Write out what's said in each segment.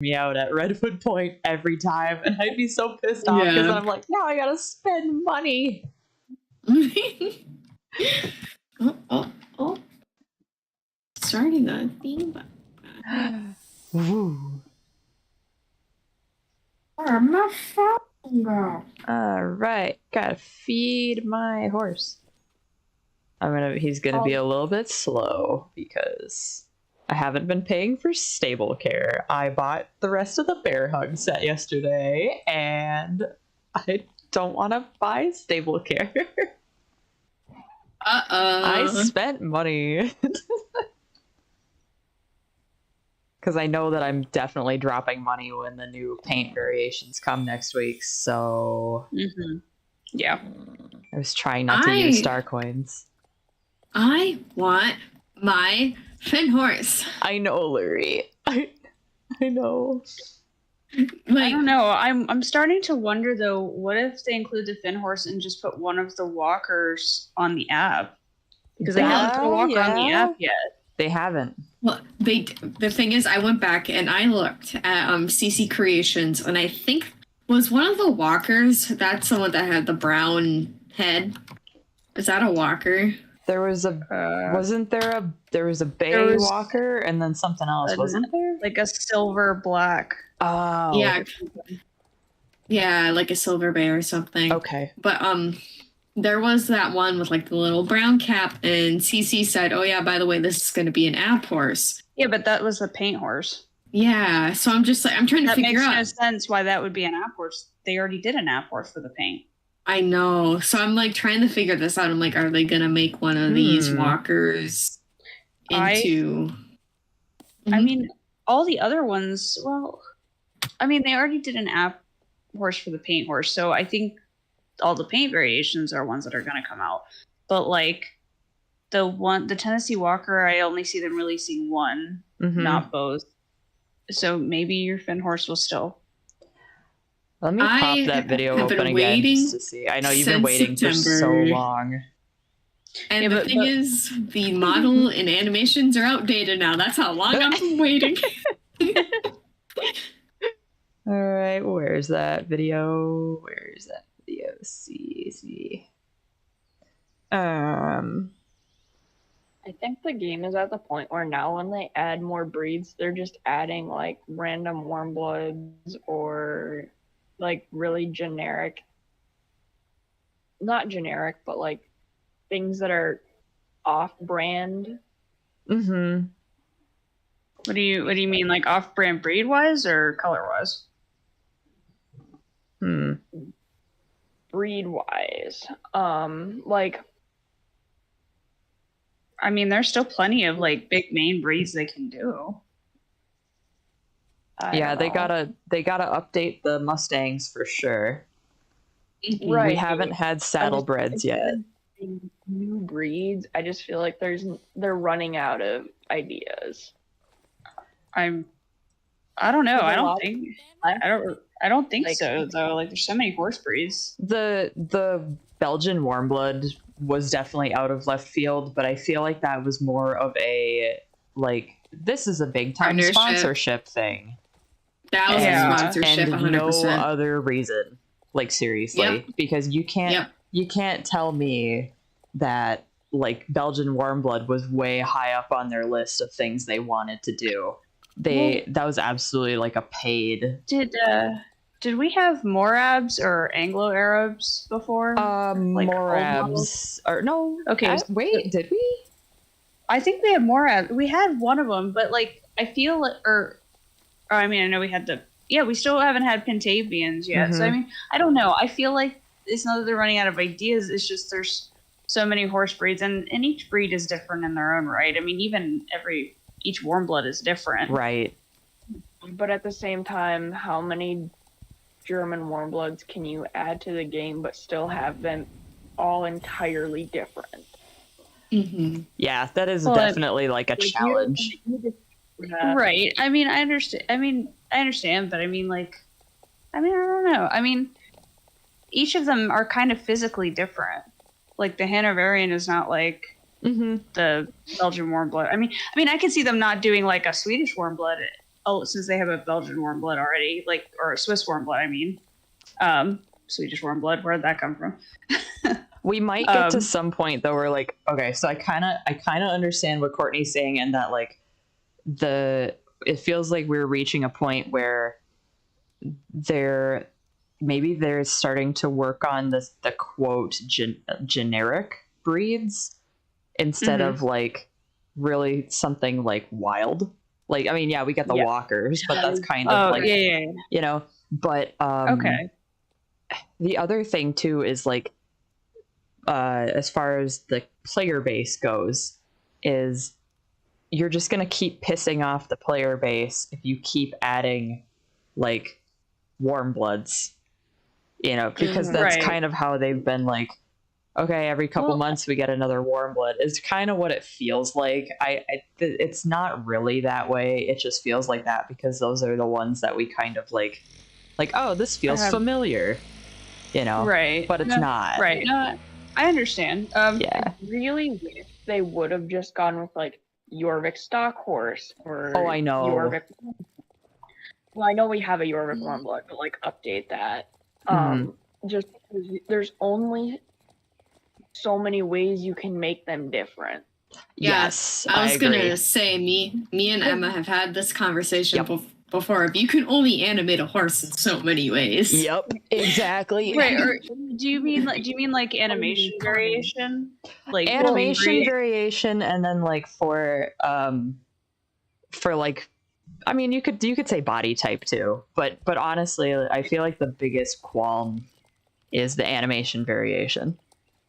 me out at Redwood Point every time, and I'd be so pissed off because I'm like, now I gotta spend money. Oh. Starting the theme. Ooh. I'm not girl. All right, gotta feed my horse. He's gonna be a little bit slow because I haven't been paying for stable care. I bought the rest of the Bear Hug set yesterday, and I don't want to buy stable care. I spent money. Because I know that I'm definitely dropping money when the new paint variations come next week, so... Yeah. I was trying not to use star coins. I want my Finn horse. I know, Lurie. I know. I don't know. I'm starting to wonder though. What if they include the Finn horse and just put one of the walkers on the app? Because they haven't put a walker on the app yet. They haven't. Well, the thing is, I went back and I looked at CC Creations, and I think was one of the walkers. That's the one that had the brown head. Is that a walker? There was a there was a bay walker and then something else, wasn't there? Like a silver black. Oh. Yeah, like a silver bay or something. Okay. But there was that one with like the little brown cap, and CC said, "Oh yeah, by the way, this is going to be an app horse." Yeah, but that was a paint horse. Yeah, so I'm just like I'm trying to figure out. That makes no sense why that would be an app horse. They already did an app horse for the paint. I know. So I'm like trying to figure this out. I'm like, are they gonna make one of these walkers into? I mean, all the other ones. Well, I mean, they already did an app horse for the paint horse, so I think all the paint variations are ones that are gonna come out. But like the Tennessee Walker, I only see them releasing one, not both. So maybe your Finn horse will still. Let me pop that video open again just to see. I know you've been waiting for so long. And the thing is, the model and animations are outdated now. That's how long I've been waiting. All right, where's that video? Where's that video? See. I think the game is at the point where now when they add more breeds, they're just adding like random warmbloods or like really generic, not generic, but like things that are off-brand. What do you mean, like off-brand breed-wise or color-wise? Breed-wise, like. I mean, there's still plenty of like big main breeds they can do. Yeah, they gotta update the Mustangs for sure. Right. We haven't had saddlebreds yet. New breeds. I just feel like they're running out of ideas. I don't know. I don't think so though. Like there's so many horse breeds. The Belgian Warmblood was definitely out of left field, but I feel like that was more of a like this is a big time sponsorship thing. That was a sponsorship, and 100%. No other reason. Like seriously, because you can't tell me that like Belgian Warmblood was way high up on their list of things they wanted to do. That was absolutely like a paid. Did we have Morabs or Anglo-Arabs before? Like Morabs or no? Okay, wait, did we? I think we had Morabs. We had one of them, but like I feel I mean, I know we had we still haven't had Pentavians yet. So I mean, I don't know. I feel like it's not that they're running out of ideas. It's just there's so many horse breeds, and each breed is different in their own right. I mean, even each Warmblood is different, right? But at the same time, how many German Warmbloods can you add to the game but still have them all entirely different? Yeah, that is definitely like a challenge. Right. I mean, I understand, but I mean, I don't know. I mean, each of them are kind of physically different. Like the Hanoverian is not like the Belgian Warmblood. I mean, I can see them not doing like a Swedish Warmblood since they have a Belgian warmblood already, like, or a Swiss warmblood, I mean, Swedish warmblood, where'd that come from? We might get to some point though where like, okay, so I kind of understand what Courtney's saying, and that like it feels like we're reaching a point where they're starting to work on the quote generic breeds instead of like really something like wild. Like, I mean, yeah, we get the walkers, but that's kind of like, you know, but okay. The other thing too is like, as far as the player base goes, is you're just going to keep pissing off the player base if you keep adding like warm bloods, you know, because that's kind of how they've been like, okay, every couple months we get another warm blood is kind of what it feels like. It's not really that way. It just feels like that because those are the ones that we kind of like, oh, this feels familiar, you know, right? But it's not. Right. No, I understand. Yeah. I really wish they would have just gone with like Jorvik stock horse or I know. Jorvik. Well, I know we have a Jorvik warmblood, but like update that. Just because there's only so many ways you can make them different. Yes, I was agree. gonna say me and Emma have had this conversation before. If you can only animate a horse in so many ways. Yep, exactly. Right. Or do you mean like animation variation? Like animation variation, and then like for like, I mean, you could say body type too, but honestly, I feel like the biggest qualm is the animation variation.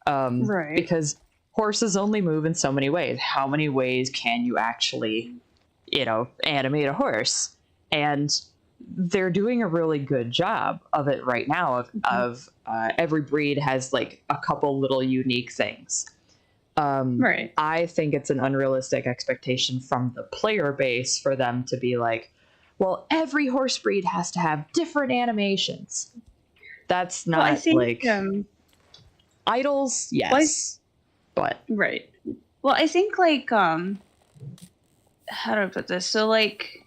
Right. Because horses only move in so many ways. How many ways can you actually, you know, animate a horse? And they're doing a really good job of it right now. Of every breed has like a couple little unique things. Right. I think it's an unrealistic expectation from the player base for them to be like, well, every horse breed has to have different animations. That's not I think, like idols, yes, but right. Well, I think like how do I put this? So like,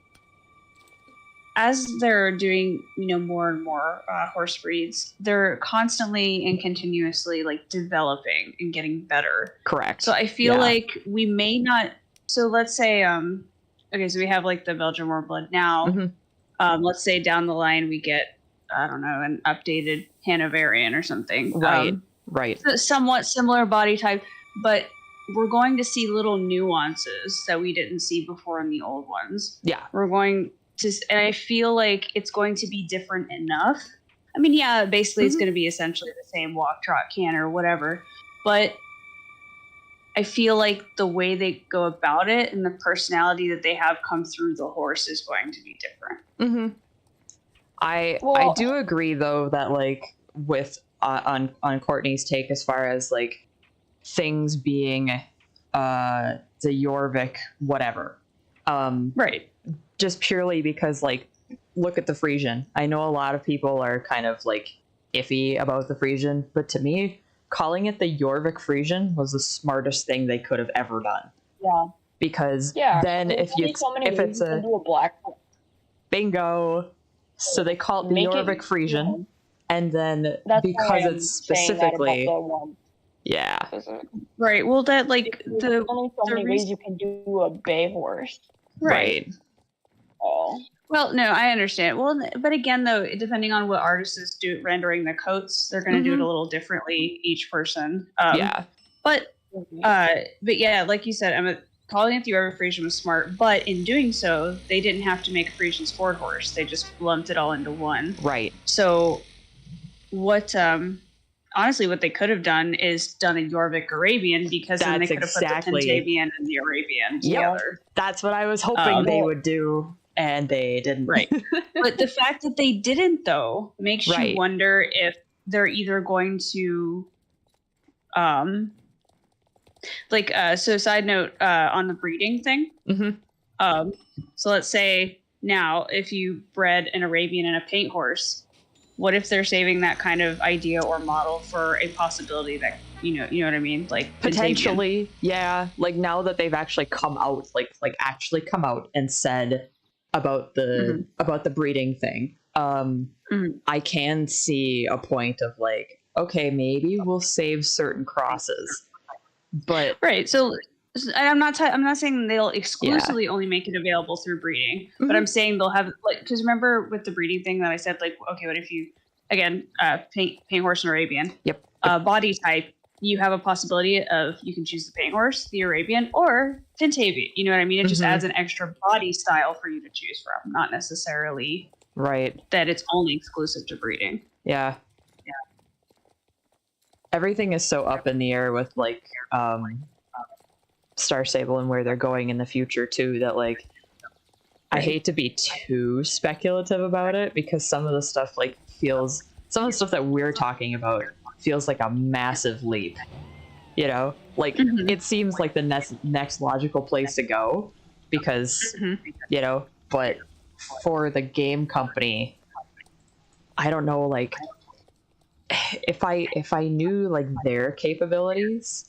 as they're doing, you know, more and more horse breeds, they're constantly and continuously like developing and getting better. Correct. So I feel like we may not. So let's say, okay, so we have like the Belgian warmblood now. Let's say down the line we get, I don't know, an updated Hanoverian or something. Right. Somewhat similar body type, but we're going to see little nuances that we didn't see before in the old ones. Yeah. We're going to, and I feel like it's going to be different enough. I mean, yeah, basically it's going to be essentially the same walk, trot, canter, whatever. But I feel like the way they go about it and the personality that they have come through the horse is going to be different. I do agree though that like with on Courtney's take as far as like things being the Jorvik whatever. Right. Just purely because like look at the Frisian. I know a lot of people are kind of like iffy about the Frisian, but to me, calling it the Jorvik Frisian was the smartest thing they could have ever done. Yeah. Because then if it's a black bingo, so they call it the Jorvik Frisian, and then because it's specifically right. Well, that like there's only so many ways you can do a bay horse. Right. Oh. Well, no, I understand. Well, but again, though, depending on what artists do rendering the coats, they're going to do it a little differently each person. But yeah, like you said, Emma, calling it the Jorvik Frisian was smart. But in doing so, they didn't have to make a Frisian sport horse. They just lumped it all into one. Right. So, honestly, what they could have done is done a Jorvik Arabian, because then they could have put the Pentavian and the Arabian together. That's what I was hoping they would do, and they didn't. Right. But the fact that they didn't, though, makes you wonder if they're either going to, so side note on the breeding thing. So let's say now if you bred an Arabian and a paint horse, what if they're saving that kind of idea or model for a possibility that, you know what I mean? Like potentially, yeah. Like now that they've actually come out, like actually come out and said about the breeding thing. I can see a point of like, okay, maybe we'll save certain crosses, but right. So I'm not saying they'll exclusively only make it available through breeding, but I'm saying they'll have like, because remember with the breeding thing that I said, like, okay, what if you again paint horse and Arabian? Yep. Body type, you have a possibility of you can choose the paint horse, the Arabian, or Tintavian. You know what I mean? It just adds an extra body style for you to choose from, not necessarily right. that it's only exclusive to breeding. Yeah. Everything is so up in the air with like Star Stable and where they're going in the future too, that like I hate to be too speculative about it, because some of the stuff that we're talking about feels like a massive leap, you know, like it seems like the next logical place to go, because you know, but for the game company, I don't know, like if I knew like their capabilities,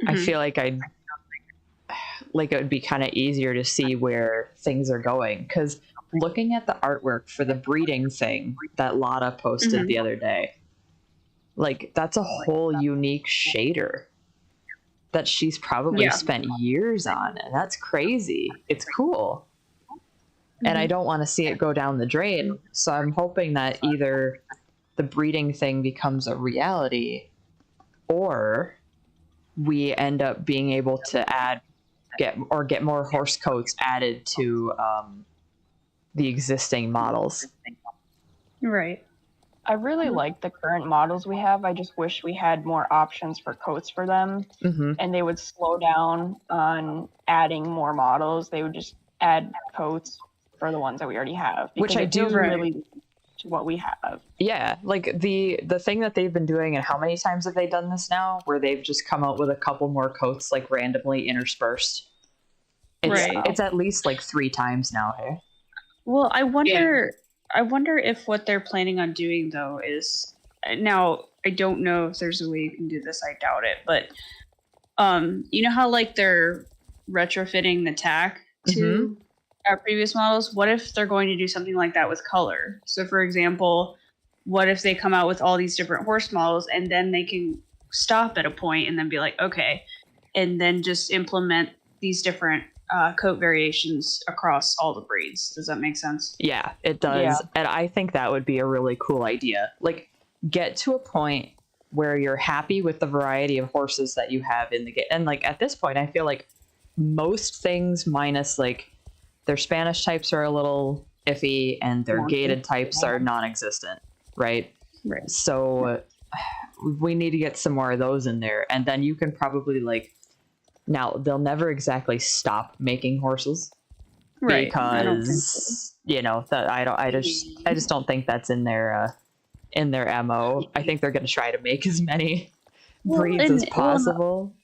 I feel like it would be kind of easier to see where things are going, because looking at the artwork for the breeding thing that Lotta posted the other day, like that's a whole unique shader that she's probably spent years on, and that's crazy. It's cool. And I don't want to see it go down the drain, so I'm hoping that either the breeding thing becomes a reality, or we end up being able to get more horse coats added to the existing models. Right. I really like the current models we have. I just wish we had more options for coats for them, and they would slow down on adding more models. They would just add coats for the ones that we already have, which I do really to what we have. Yeah, like the thing that they've been doing, and how many times have they done this now, where they've just come out with a couple more coats like randomly interspersed. It's at least like 3 times now. Hey. Well, I wonder if what they're planning on doing though is, now I don't know if there's a way you can do this. I doubt it, but you know how like they're retrofitting the tack to our previous models? What if they're going to do something like that with color? So for example, what if they come out with all these different horse models, and then they can stop at a point and then be like, okay, and then just implement these different coat variations across all the breeds. Does that make sense? Yeah, it does. Yeah. And I think that would be a really cool idea. Like, get to a point where you're happy with the variety of horses that you have in the game. And like at this point, I feel like most things minus like their Spanish types are a little iffy, and their gated types are non-existent, right? Right. So we need to get some more of those in there, and then you can probably like, now they'll never exactly stop making horses, right? Because you know that I just don't think that's in their MO. I think they're going to try to make as many breeds as possible.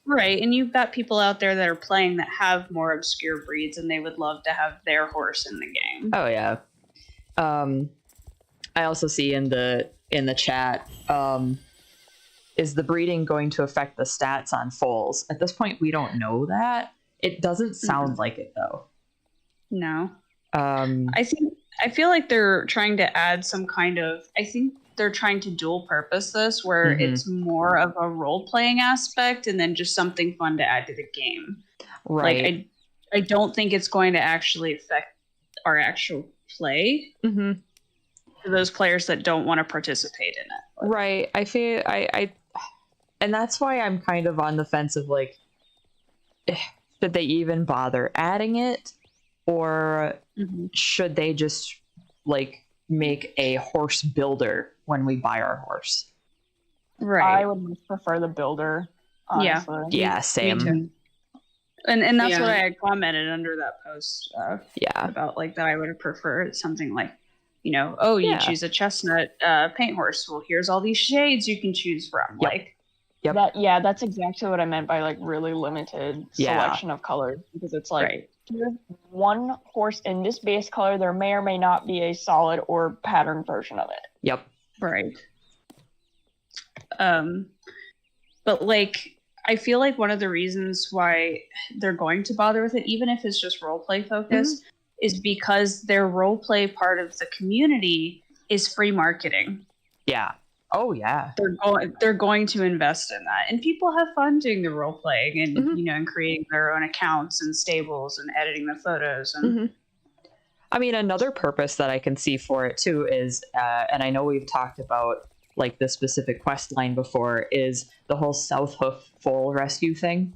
Right, and you've got people out there that are playing that have more obscure breeds, and they would love to have their horse in the game. Oh yeah. I also see in the chat, is the breeding going to affect the stats on foals? At this point, we don't know that. It doesn't sound like it though. No. I feel like they're trying to add some kind of, I think they're trying to dual purpose this, where it's more of a role playing aspect and then just something fun to add to the game. Right. Like I don't think it's going to actually affect our actual play for those players that don't want to participate in it. But. Right. I feel and that's why I'm kind of on the fence of like, should they even bother adding it, or should they just like make a horse builder when we buy our horse? Right. I would prefer the builder. Honestly. Yeah, same. Me too. And that's what I had commented under that post. About like that I would have preferred something like, you know, you choose a chestnut paint horse. Well, here's all these shades you can choose from. Like, that's exactly what I meant by like really limited selection of colors, because it's like here's one horse in this base color. There may or may not be a solid or patterned version of it. Yep. Right. But like, I feel like one of the reasons why they're going to bother with it, even if it's just roleplay focused, is because their role play part of the community is free marketing. Yeah. Oh yeah. They're going to invest in that, and people have fun doing the role playing and and creating their own accounts and stables and editing the photos and. I mean, another purpose that I can see for it too is, and I know we've talked about like the specific quest line before, is the whole South Hoof foal rescue thing.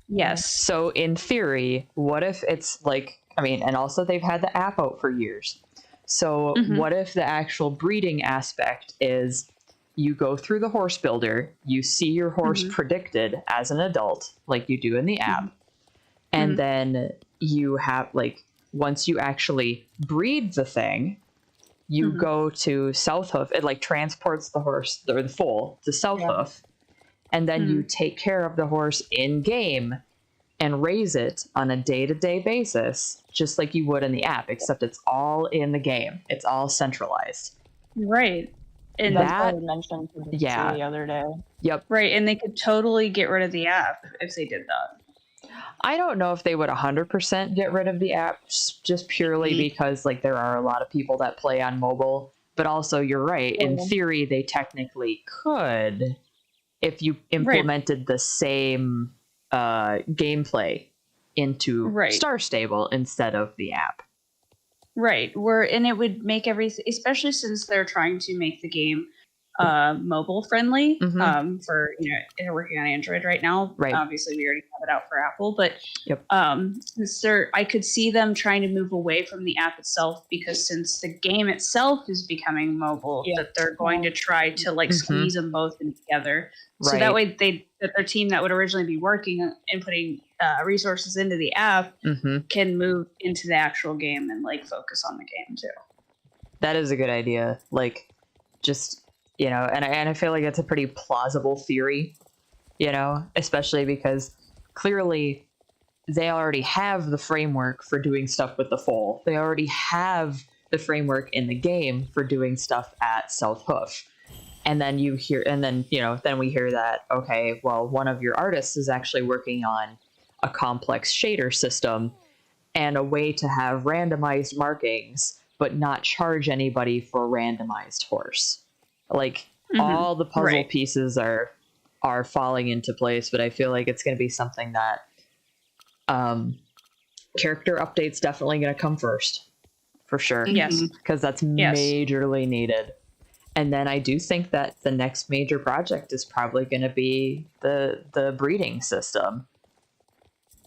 Yes. So in theory, what if it's like, I mean, and also they've had the app out for years. So what if the actual breeding aspect is you go through the horse builder, you see your horse predicted as an adult, like you do in the app, and then you have like, once you actually breed the thing, you go to South Hoof. It like transports the horse or the foal to South Hoof, and then you take care of the horse in game and raise it on a day-to-day basis, just like you would in the app, except it's all in the game. It's all centralized. Right. And That's what I mentioned to the other day. Yep. Right, and they could totally get rid of the app if they did that. I don't know if they would 100% get rid of the app just purely because like there are a lot of people that play on mobile, but also you're right. In theory, they technically could if you implemented the same gameplay into Star Stable instead of the app. Right. And it would make everything, especially since they're trying to make the game mobile friendly for, they're working on Android right now. Right. Obviously we already have it out for Apple, but I could see them trying to move away from the app itself, because since the game itself is becoming mobile, that they're going to try to like squeeze them both in together. So that way that their team that would originally be working and putting resources into the app can move into the actual game and like focus on the game too. That is a good idea. Like just, and I feel like it's a pretty plausible theory, especially because clearly they already have the framework for doing stuff with the foal. They already have the framework in the game for doing stuff at South Hoof. And then we hear that, okay, well, one of your artists is actually working on a complex shader system and a way to have randomized markings, but not charge anybody for a randomized horse. Like all the puzzle pieces are falling into place, but I feel like it's going to be something that character updates definitely going to come first, for sure. Yes, because that's majorly needed. And then I do think that the next major project is probably going to be the breeding system,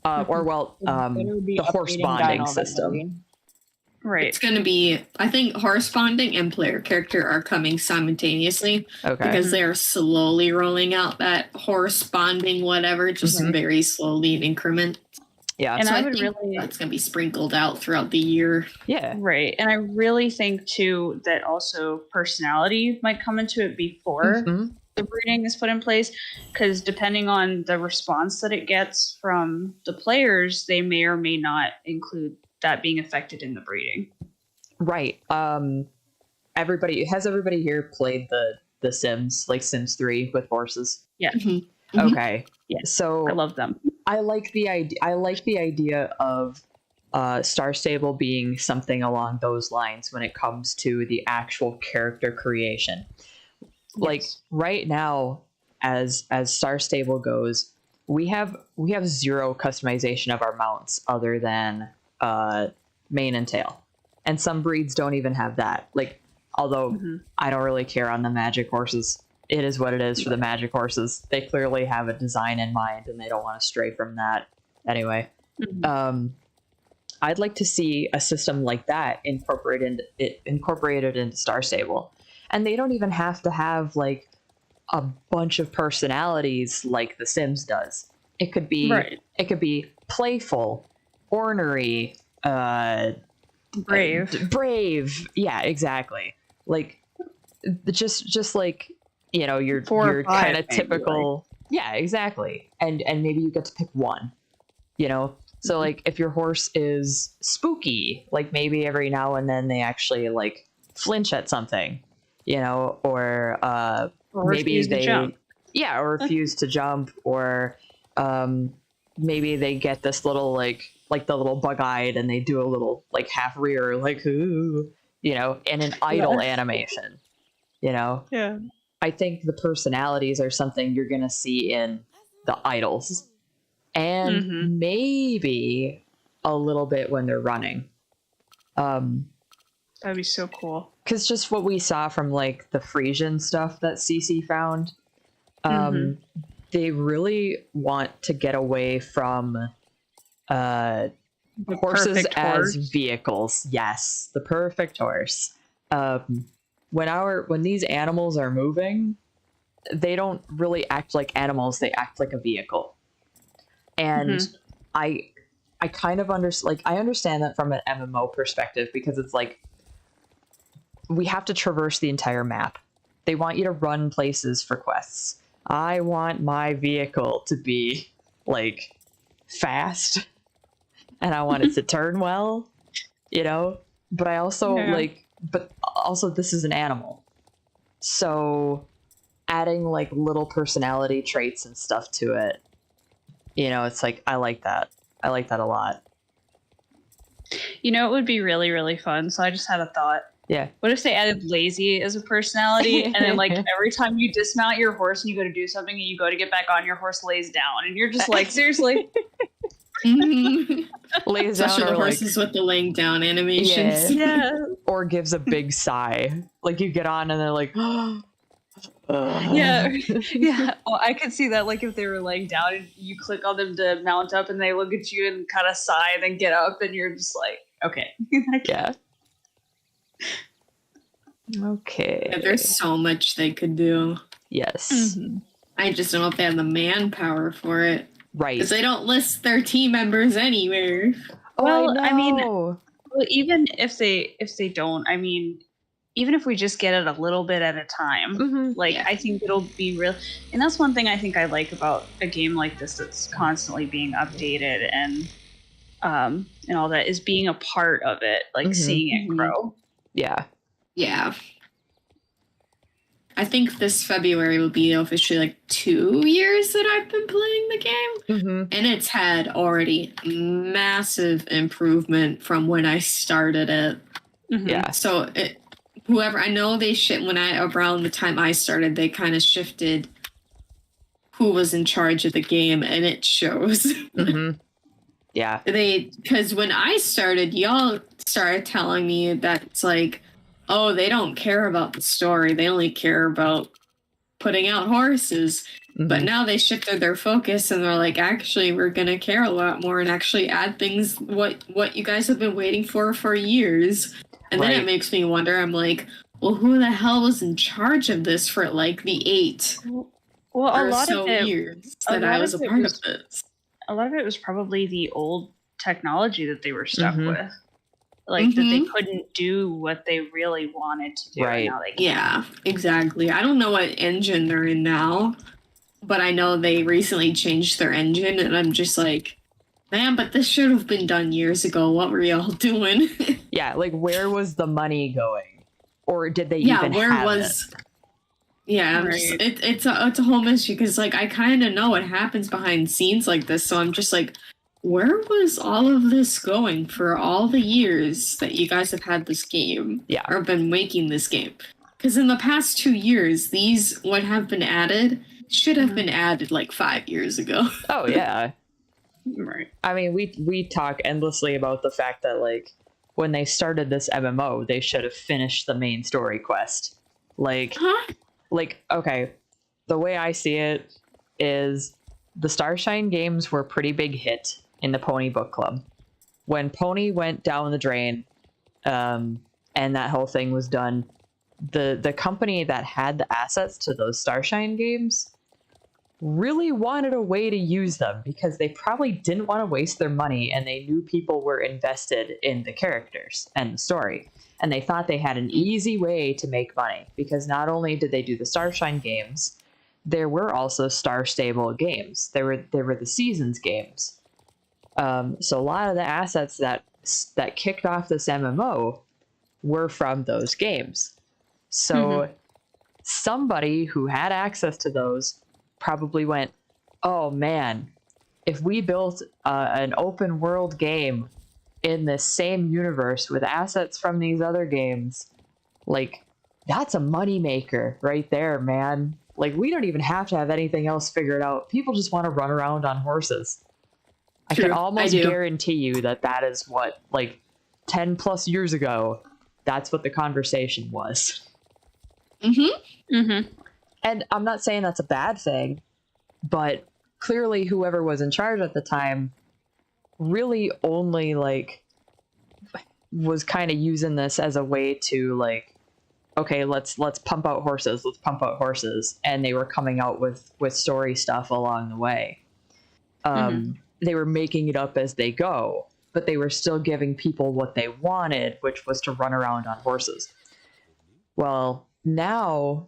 the horse bonding system. Right. It's going to be, I think horse bonding and player character are coming simultaneously. Okay. Because they're slowly rolling out that horse bonding, whatever, just very slowly in increment. Yeah. And so I think that's going to be sprinkled out throughout the year. Yeah. Right. And I really think too that also personality might come into it before the breeding is put in place, because depending on the response that it gets from the players, they may or may not include that being affected in the breeding. Right. Everybody here played the Sims, like Sims 3 with horses? Yeah. Okay. Yeah. So I love them. I like the idea of Star Stable being something along those lines when it comes to the actual character creation. Like right now, as Star Stable goes, we have zero customization of our mounts other than mane and tail, and some breeds don't even have that. Like, although I don't really care on the magic horses, it is what it is for the magic horses. They clearly have a design in mind and they don't want to stray from that anyway. I'd like to see a system like that incorporated into Star Stable, and they don't even have to have like a bunch of personalities like The Sims does. It could be playful, ornery, brave. Yeah, exactly. Like just like, your kind of typical. Yeah, exactly. And maybe you get to pick one. So like if your horse is spooky, like maybe every now and then they actually like flinch at something, or maybe they jump. Yeah, or refuse to jump, or maybe they get this little like like the little bug-eyed, and they do a little like half rear, like ooh, you know, and an idle animation. You know, Yeah. I think the personalities are something you're gonna see in the idols, and maybe a little bit when they're running. That'd be so cool. Because just what we saw from like the Frisian stuff that CC found, they really want to get away from horses as vehicles. Yes, the perfect horse. When these animals are moving, they don't really act like animals, they act like a vehicle. And I kind of I understand that from an MMO perspective, because it's like we have to traverse the entire map. They want you to run places for quests. I want my vehicle to be like fast, and I want it to turn well, you know? But I also but also this is an animal. So adding like little personality traits and stuff to it, you know, it's like, I like that. I like that a lot. You know, it would be really, really fun. So I just had a thought. Yeah. What if they added lazy as a personality, and then like every time you dismount your horse and you go to do something and you go to get back on, your horse lays down, and you're just like, seriously? Lays Especially down, the or horses with the laying down animations. Yeah. Or gives a big sigh. Like you get on and they're like, Yeah. Yeah. Well, I could see that, like if they were laying down and you click on them to mount up and they look at you and kind of sigh and then get up, and you're just like, okay. Yeah. Okay. Yeah, there's so much they could do. Yes. I just don't know if they have the manpower for it. Right. Because they don't list their team members anywhere. Well, I mean, know. well, even if they don't, I mean, even if we just get it a little bit at a time, like I think it'll be real. And that's one thing I think I like about a game like this that's constantly being updated and all that, is being a part of it, like seeing it grow. Yeah. Yeah. I think this February will be officially like 2 years that I've been playing the game. And it's had already massive improvement from when I started it. Yeah. So whoever, I know they around the time I started, they kind of shifted who was in charge of the game, and it shows. Yeah. Because when I started, y'all started telling me that it's like, oh, they don't care about the story. They only care about putting out horses. But now they shifted their focus and they're like, actually, we're going to care a lot more and actually add things, what you guys have been waiting for years. And then it makes me wonder, I'm like, well, who the hell was in charge of this for like the 8 well, a lot so of it, years that I was a part of this? A lot of it was probably the old technology that they were stuck with. Like that they couldn't do what they really wanted to do. Right. And now they can. Yeah, exactly. I don't know what engine they're in now, but I know they recently changed their engine, and I'm just like, man, but this should have been done years ago. What were y'all doing? Yeah, like where was the money going? Or did they even have it? Yeah, I'm just, it's a whole mystery, because like I kind of know what happens behind scenes like this, so I'm just like, where was all of this going for all the years that you guys have had this game? Yeah. Or been making this game? Because in the past 2 years, what have been added should have been added like 5 years ago. Oh yeah. Right. I mean, we talk endlessly about the fact that like when they started this MMO, they should have finished the main story quest. Like okay, the way I see it is the Starshine games were a pretty big hit in the Pony Book Club. When Pony went down the drain, and that whole thing was done, the company that had the assets to those Starshine games really wanted a way to use them, because they probably didn't want to waste their money, and they knew people were invested in the characters and the story, and they thought they had an easy way to make money, because not only did they do the Starshine games, there were also Star Stable games. There were the Seasons games. So a lot of the assets that kicked off this MMO were from those games. So somebody who had access to those probably went, oh man, if we built an open world game in the same universe with assets from these other games, like, that's a moneymaker right there, man. Like, we don't even have to have anything else figured out. People just want to run around on horses. I True, can I almost do. guarantee you that is what, like, 10 plus years ago, that's what the conversation was. And I'm not saying that's a bad thing, but clearly whoever was in charge at the time really only, like, was kind of using this as a way to, like, okay, let's pump out horses, and they were coming out with story stuff along the way. They were making it up as they go, but they were still giving people what they wanted, which was to run around on horses. Well, now,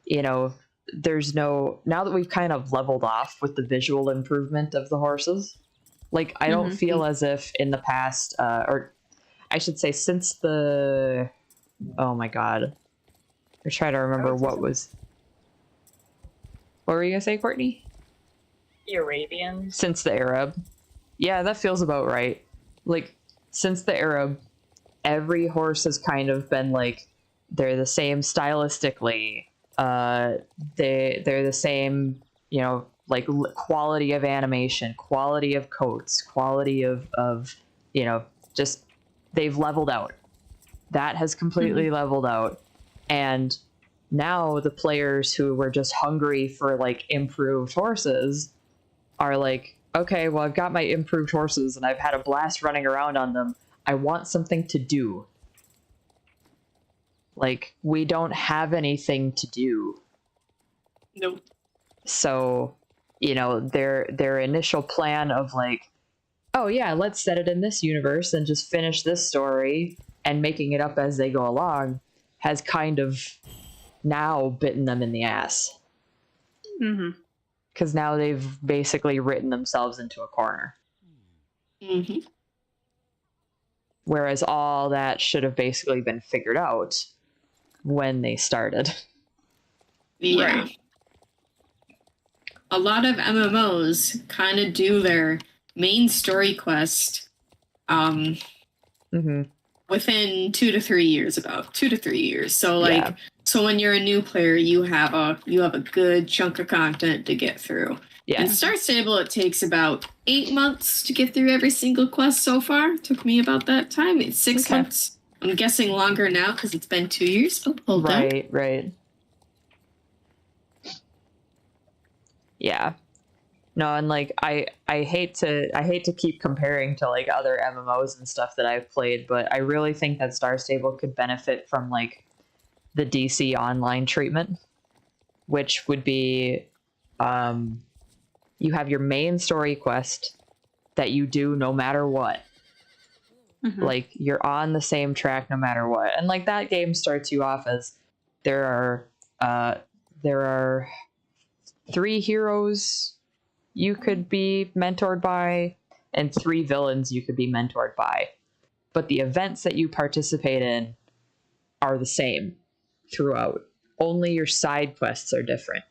you know, now that we've kind of leveled off with the visual improvement of the horses, like, I don't feel as if in the past, or I should say since the, oh my god, I'm trying to remember what were you gonna say, Courtney? The Arabians. Since the Arab. Yeah, that feels about right. Like, since the Arab, every horse has kind of been like, they're the same stylistically. They're the same, you know, like, quality of animation, quality of coats, quality of you know, just, they've leveled out. That has completely leveled out. And now the players who were just hungry for, like, improved horses are like, okay, well, I've got my improved horses and I've had a blast running around on them. I want something to do. Like, we don't have anything to do. Nope. So, you know, their initial plan of, like, oh yeah, let's set it in this universe and just finish this story and making it up as they go along has kind of now bitten them in the ass. Because now they've basically written themselves into a corner. Whereas all that should have basically been figured out when they started. Yeah. Right. A lot of MMOs kind of do their main story quest within 2 to 3 years, about 2 to 3 years. So, like, Yeah. so when you're a new player, you have a good chunk of content to get through. Yeah. In Star Stable, it takes about 8 months to get through every single quest so far. It took me about that time. It's 6 Okay. months. I'm guessing longer now because it's been 2 years. Oh, hold on. Right. Yeah. No, and, like, I hate to keep comparing to, like, other MMOs and stuff that I've played, but I really think that Star Stable could benefit from, like, the DC Online treatment, which would be, you have your main story quest that you do no matter what. Like, you're on the same track no matter what. And, like, that game starts you off as there are 3 heroes you could be mentored by and 3 villains you could be mentored by. But the events that you participate in are the same throughout. Only your side quests are different.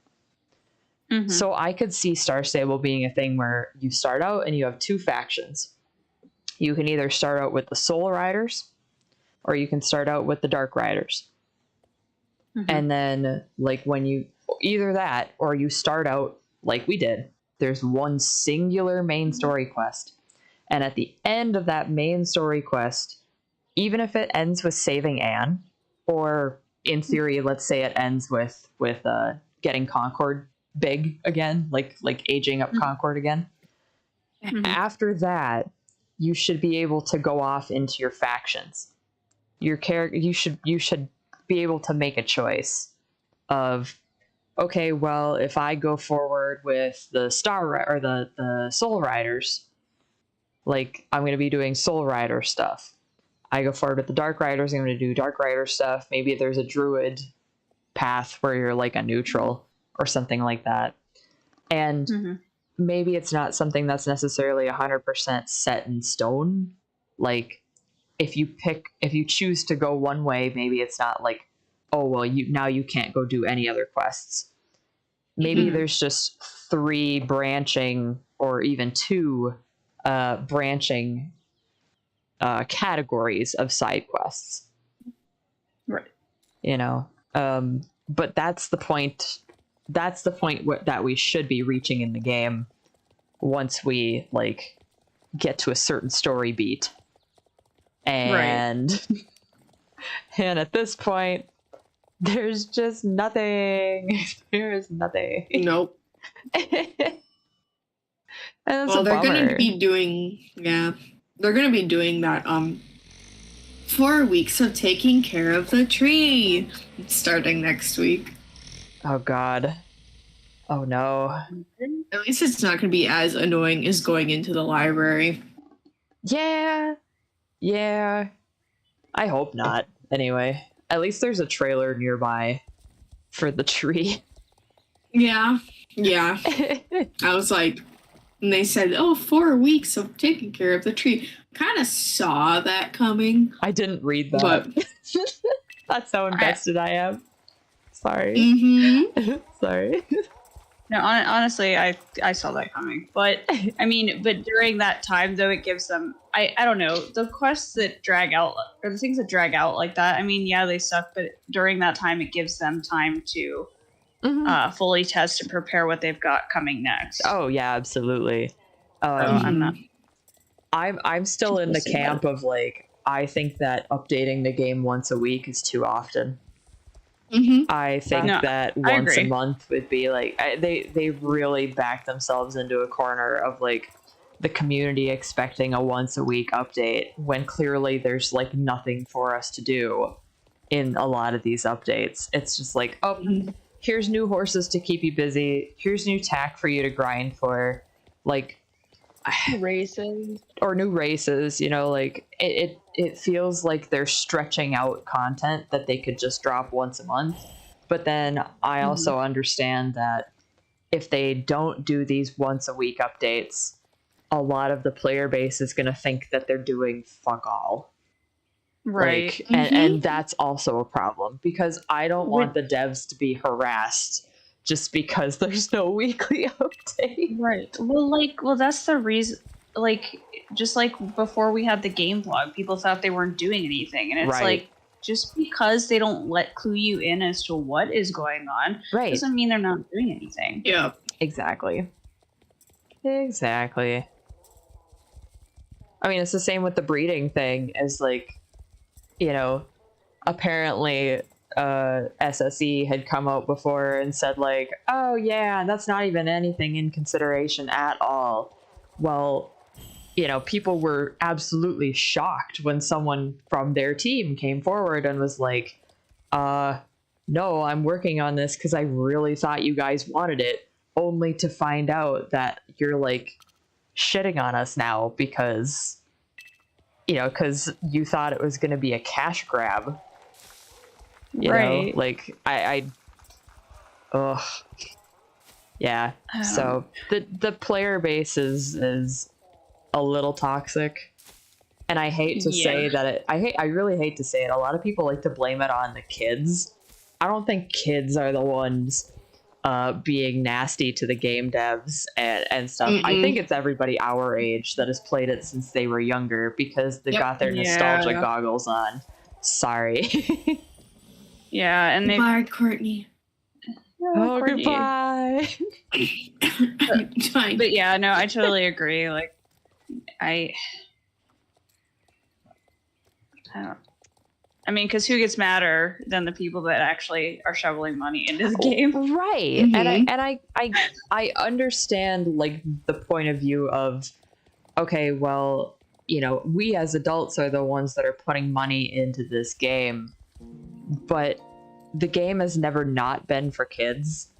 So I could see Star Stable being a thing where you start out and you have 2 factions. You can either start out with the Soul Riders, or you can start out with the Dark Riders. And then, like, when you either that, or you start out like we did, there's one singular main story quest. And at the end of that main story quest, even if it ends with saving Anne, or in theory, let's say it ends with getting Concord big again, like aging up Concord again. After that, you should be able to go off into your factions. Your character, you should be able to make a choice of, okay, well, if I go forward with the the Soul Riders, like, I'm going to be doing Soul Rider stuff. I go forward with the Dark Riders, I'm going to do Dark Rider stuff. Maybe there's a Druid path where you're, like, a neutral or something like that. And maybe it's not something that's necessarily 100% set in stone. Like, if you choose to go one way, maybe it's not like, oh, well, you can't go do any other quests. maybe Mhm. there's just 3 branching or even 2 branching categories of side quests, Right. you know. But that's the point that we should be reaching in the game once we like get to a certain story beat. And and at this point there's just nothing. There's nothing. Nope. And that's Well, a they're bummer. gonna be doing they're gonna be doing that 4 weeks of taking care of the tree starting next week. Oh god. Oh no. At least it's not gonna be as annoying as going into the library. Yeah. Yeah. I hope not. Anyway, at least there's a trailer nearby for the tree. Yeah. I was like, and they said, 4 weeks of taking care of the tree. Kind of saw that coming. I didn't read that. But That's how invested I am. Sorry. mhm. Sorry. No, honestly, I saw that coming. But I mean, but during that time though, it gives them I don't know, the quests that drag out or the things that drag out like that. I mean, yeah, they suck, but during that time, it gives them time to fully test and prepare what they've got coming next. Oh yeah, absolutely. So I'm not. I'm still in the Listen, camp of like I think that updating the game once a week is too often. Mhm. I think No, that I once a agree. month would be like they really back themselves into a corner of like the community expecting a once a week update when clearly there's like nothing for us to do in a lot of these updates. It's just like, oh, here's new horses to keep you busy. Here's new tack for you to grind for, like Races. or new races. You know, like it feels like they're stretching out content that they could just drop once a month. But then I also understand that if they don't do these once a week updates, a lot of the player base is going to think that they're doing fuck all. Right. Like, and that's also a problem because I don't want the devs to be harassed just because there's no weekly update. Right. Well, that's the reason. Like, just like before we had the game blog, people thought they weren't doing anything, and it's Right. like just because they don't clue you in as to what is going on Right. doesn't mean they're not doing anything. Yeah. Exactly. Exactly. I mean, it's the same with the breeding thing as like, you know, apparently SSE had come out before and said like, oh yeah, that's not even anything in consideration at all. Well, you know, people were absolutely shocked when someone from their team came forward and was like, no, I'm working on this because I really thought you guys wanted it, only to find out that you're like shitting on us now because, you know, because you thought it was going to be a cash grab. You Right. know, like ugh. Yeah. So the player base is a little toxic. And I hate to say that I really hate to say it. A lot of people like to blame it on the kids. I don't think kids are the ones being nasty to the game devs and stuff. I think it's everybody our age that has played it since they were younger because they got their nostalgia goggles on. Sorry. Yeah, and they. Bye, Courtney. Oh, goodbye. Fine. But yeah, no, I totally agree. Like, I don't. I mean, because who gets madder than the people that actually are shoveling money into the game? Right. And I understand like the point of view of, okay, well, you know, we as adults are the ones that are putting money into this game, but the game has never not been for kids.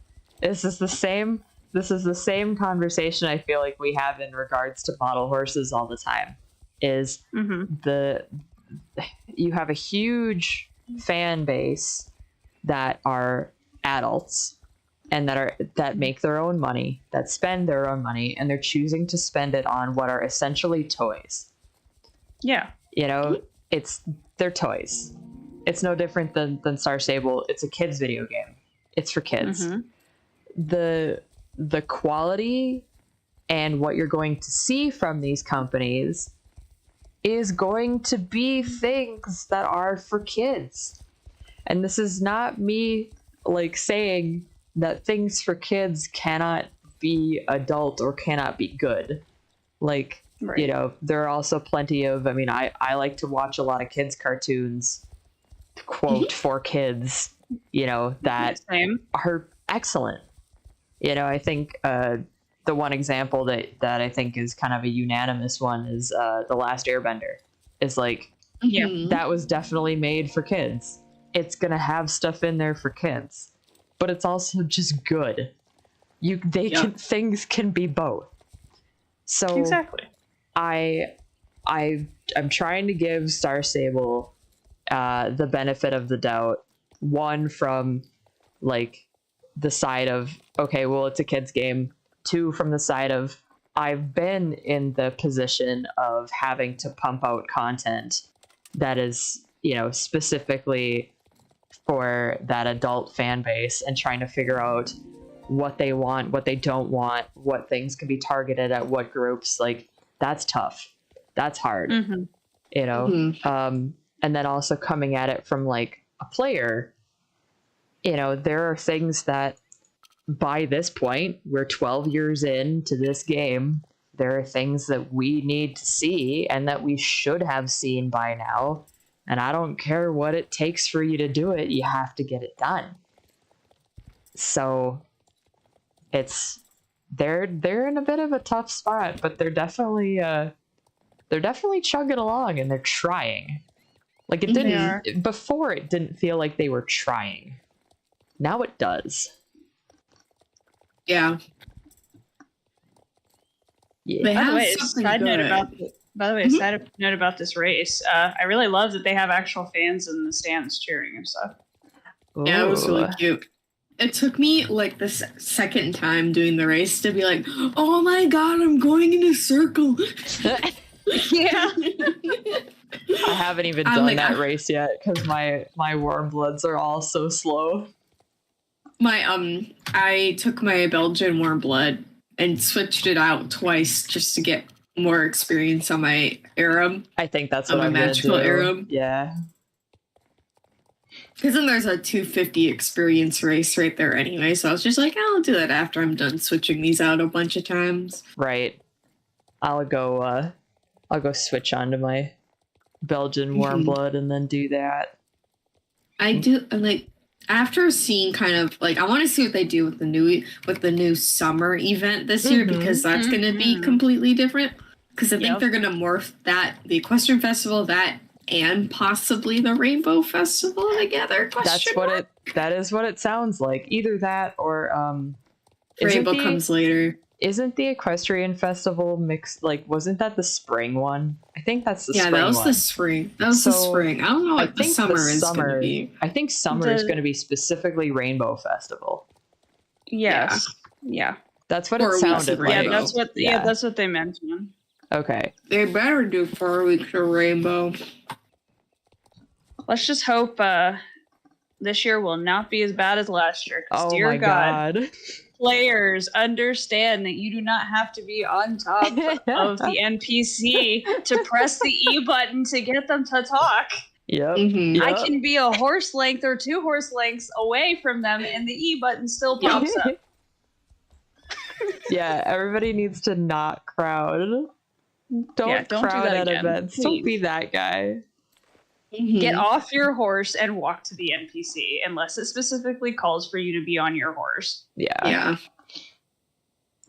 This is the same conversation I feel like we have in regards to model horses all the time. Is you have a huge fan base that are adults and that make their own money, that spend their own money, and they're choosing to spend it on what are essentially toys. Yeah. You know, they're toys. It's no different than Star Stable. It's a kid's video game. It's for kids. the quality and what you're going to see from these companies is going to be things that are for kids. And this is not me like saying that things for kids cannot be adult or cannot be good. Like, Right. you know, there are also plenty of, I mean, I like to watch a lot of kids cartoons, quote, for kids, you know, that Same. are excellent. You know, I think the one example that I think is kind of a unanimous one is The Last Airbender. Is like, Yeah. Mhm. that was definitely made for kids. It's gonna have stuff in there for kids, but it's also just good. Things can be both. So Exactly. I'm trying to give Star Stable the benefit of the doubt. One, from like the side of, okay, well, it's a kid's game. Two, from the side of, I've been in the position of having to pump out content that is, you know, specifically for that adult fan base, and trying to figure out what they want, what they don't want, what things can be targeted at what groups. Like, that's tough. That's hard. Mm-hmm. You know. Mhm. And then also coming at it from like a player, you know, there are things that by this point, we're 12 years into this game, there are things that we need to see and that we should have seen by now. And I don't care what it takes for you to do it, you have to get it done. So it's they're in a bit of a tough spot, but they're definitely chugging along, and they're trying. Like, it They are. didn't before, it didn't feel like they were trying. Now it does. Yeah. Yeah. They By the have way, something side note good. about Mhm. side note about this race. I really love that they have actual fans in the stands cheering and stuff. Yeah, it was really Ooh. cute. It took me like the second time doing the race to be like, oh my god, I'm going in a circle. Yeah. I haven't even I'm done like, that race yet because my warm bloods are all so slow. I took my Belgian warm blood and switched it out twice just to get more experience on my Arab. I think that's I'm what a I'm gonna magical do. Arab. Yeah. Because then there's a 250 experience race right there anyway. So I was just like, I'll do that after I'm done switching these out a bunch of times. Right. I'll go switch onto my Belgian warm Mhm. blood and then do that. I do like after seeing kind of like I want to see what they do with the new summer event this year, Mhm. because that's going to be Mhm. completely different. Because I think Yep. they're going to morph the Equestrian Festival, that and possibly the Rainbow Festival together. That is what it sounds like. Either that or Rainbow comes later. Isn't the Equestrian Festival mixed, like, wasn't that the spring one? I think that's the Yeah, spring that was one. the spring. That was the So, spring. I don't know I what the think summer is going to be. I think summer is The- going to be specifically Rainbow Festival. Yes. Yeah. That's what 4 it weeks sounded of like. Yeah, Rainbow. that's what they mentioned. Okay. They better do 4 weeks of Rainbow. Let's just hope this year will not be as bad as last year. 'Cause Oh dear my God, god. players understand that you do not have to be on top of the NPC to press the E button to get them to talk. Yep. Mhm. Yep. I can be a horse length or 2 horse lengths away from them, and the E button still pops up. Yeah, everybody needs to not crowd. Don't don't do crowd that at again, events. please. Don't be that guy. Mhm. Get off your horse and walk to the NPC, unless it specifically calls for you to be on your horse. Yeah. Yeah.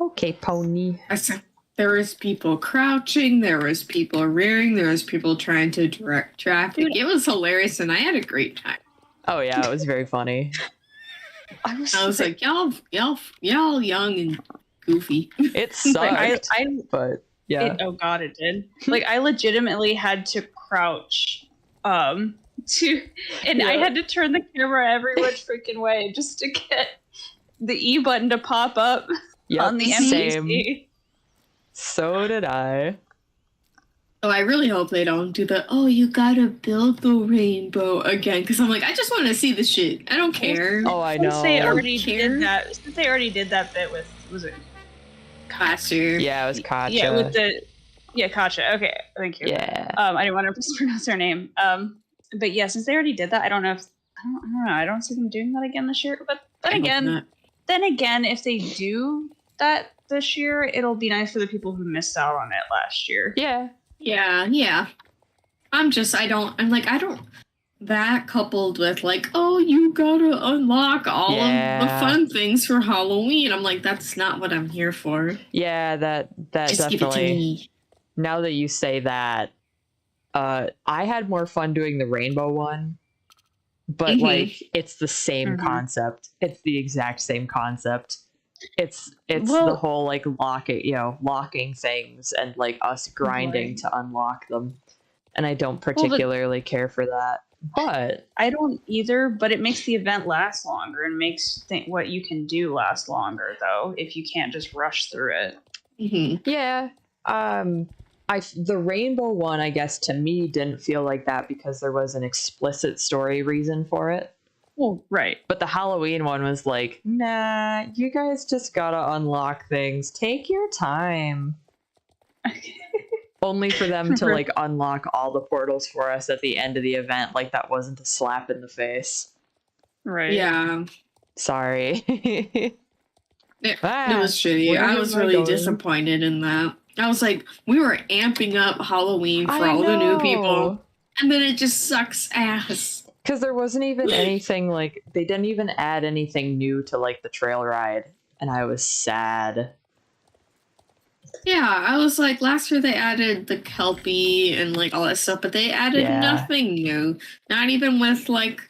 Okay, pony. I said there was people crouching, there was people rearing, there was people trying to direct traffic. It was hilarious, and I had a great time. Oh yeah, it was very funny. I was, I was like, y'all young and goofy. It sucked, I but yeah. oh god, it did. Like, I legitimately had to crouch, to, and I Yeah. had to turn the camera every which freaking way just to get the E button to pop up Yep, on the same. NPC. So did I. Oh, I really hope they don't do the, oh, you gotta build the rainbow again. Because I'm like, I just want to see the shit. I don't care. Oh, I Since they know. already Care. did that, since they already did that bit with, was it? Last year. Yeah, it was Katja. Yeah, with the, yeah, Katja. Okay, thank you. Yeah. I didn't want to mispronounce her name. But yeah, since they already did that, I don't know if I don't know. I don't see them doing that again this year. But I hope then not. again, if they do that this year, it'll be nice for the people who missed out on it last year. Yeah. Yeah. I'm like, I don't. That coupled with like, oh, you gotta unlock all of the Yeah. fun things for Halloween. I'm like, that's not what I'm here for. Yeah, that Just give it to definitely. me. Now that you say that, I had more fun doing the rainbow one, but Mhm. like it's the same Mhm. concept. It's the exact same concept. It's the Well- whole like locking things and like us grinding Right. to unlock them. And I don't particularly care for that. But I don't either, but it makes the event last longer and makes what you can do last longer, though, if you can't just rush through it. Mhm. yeah, the rainbow one, I guess, to me didn't feel like that because there was an explicit story reason for it. Well, right. But the Halloween one was like, nah, you guys just gotta unlock things. Take your time. Only for them to like unlock all the portals for us at the end of the event. Like that wasn't a slap in the face. Right. Yeah. Sorry. It Ah, was shitty. where I am was I really going? disappointed in that. I was like, we were amping up Halloween for I all the new know. people, and then it just sucks ass. Because there wasn't even anything like they didn't even add anything new to like the trail ride, and I was sad. Yeah, I was like, last year they added the Kelpie and like all that stuff, but they added Yeah. nothing new. Not even with like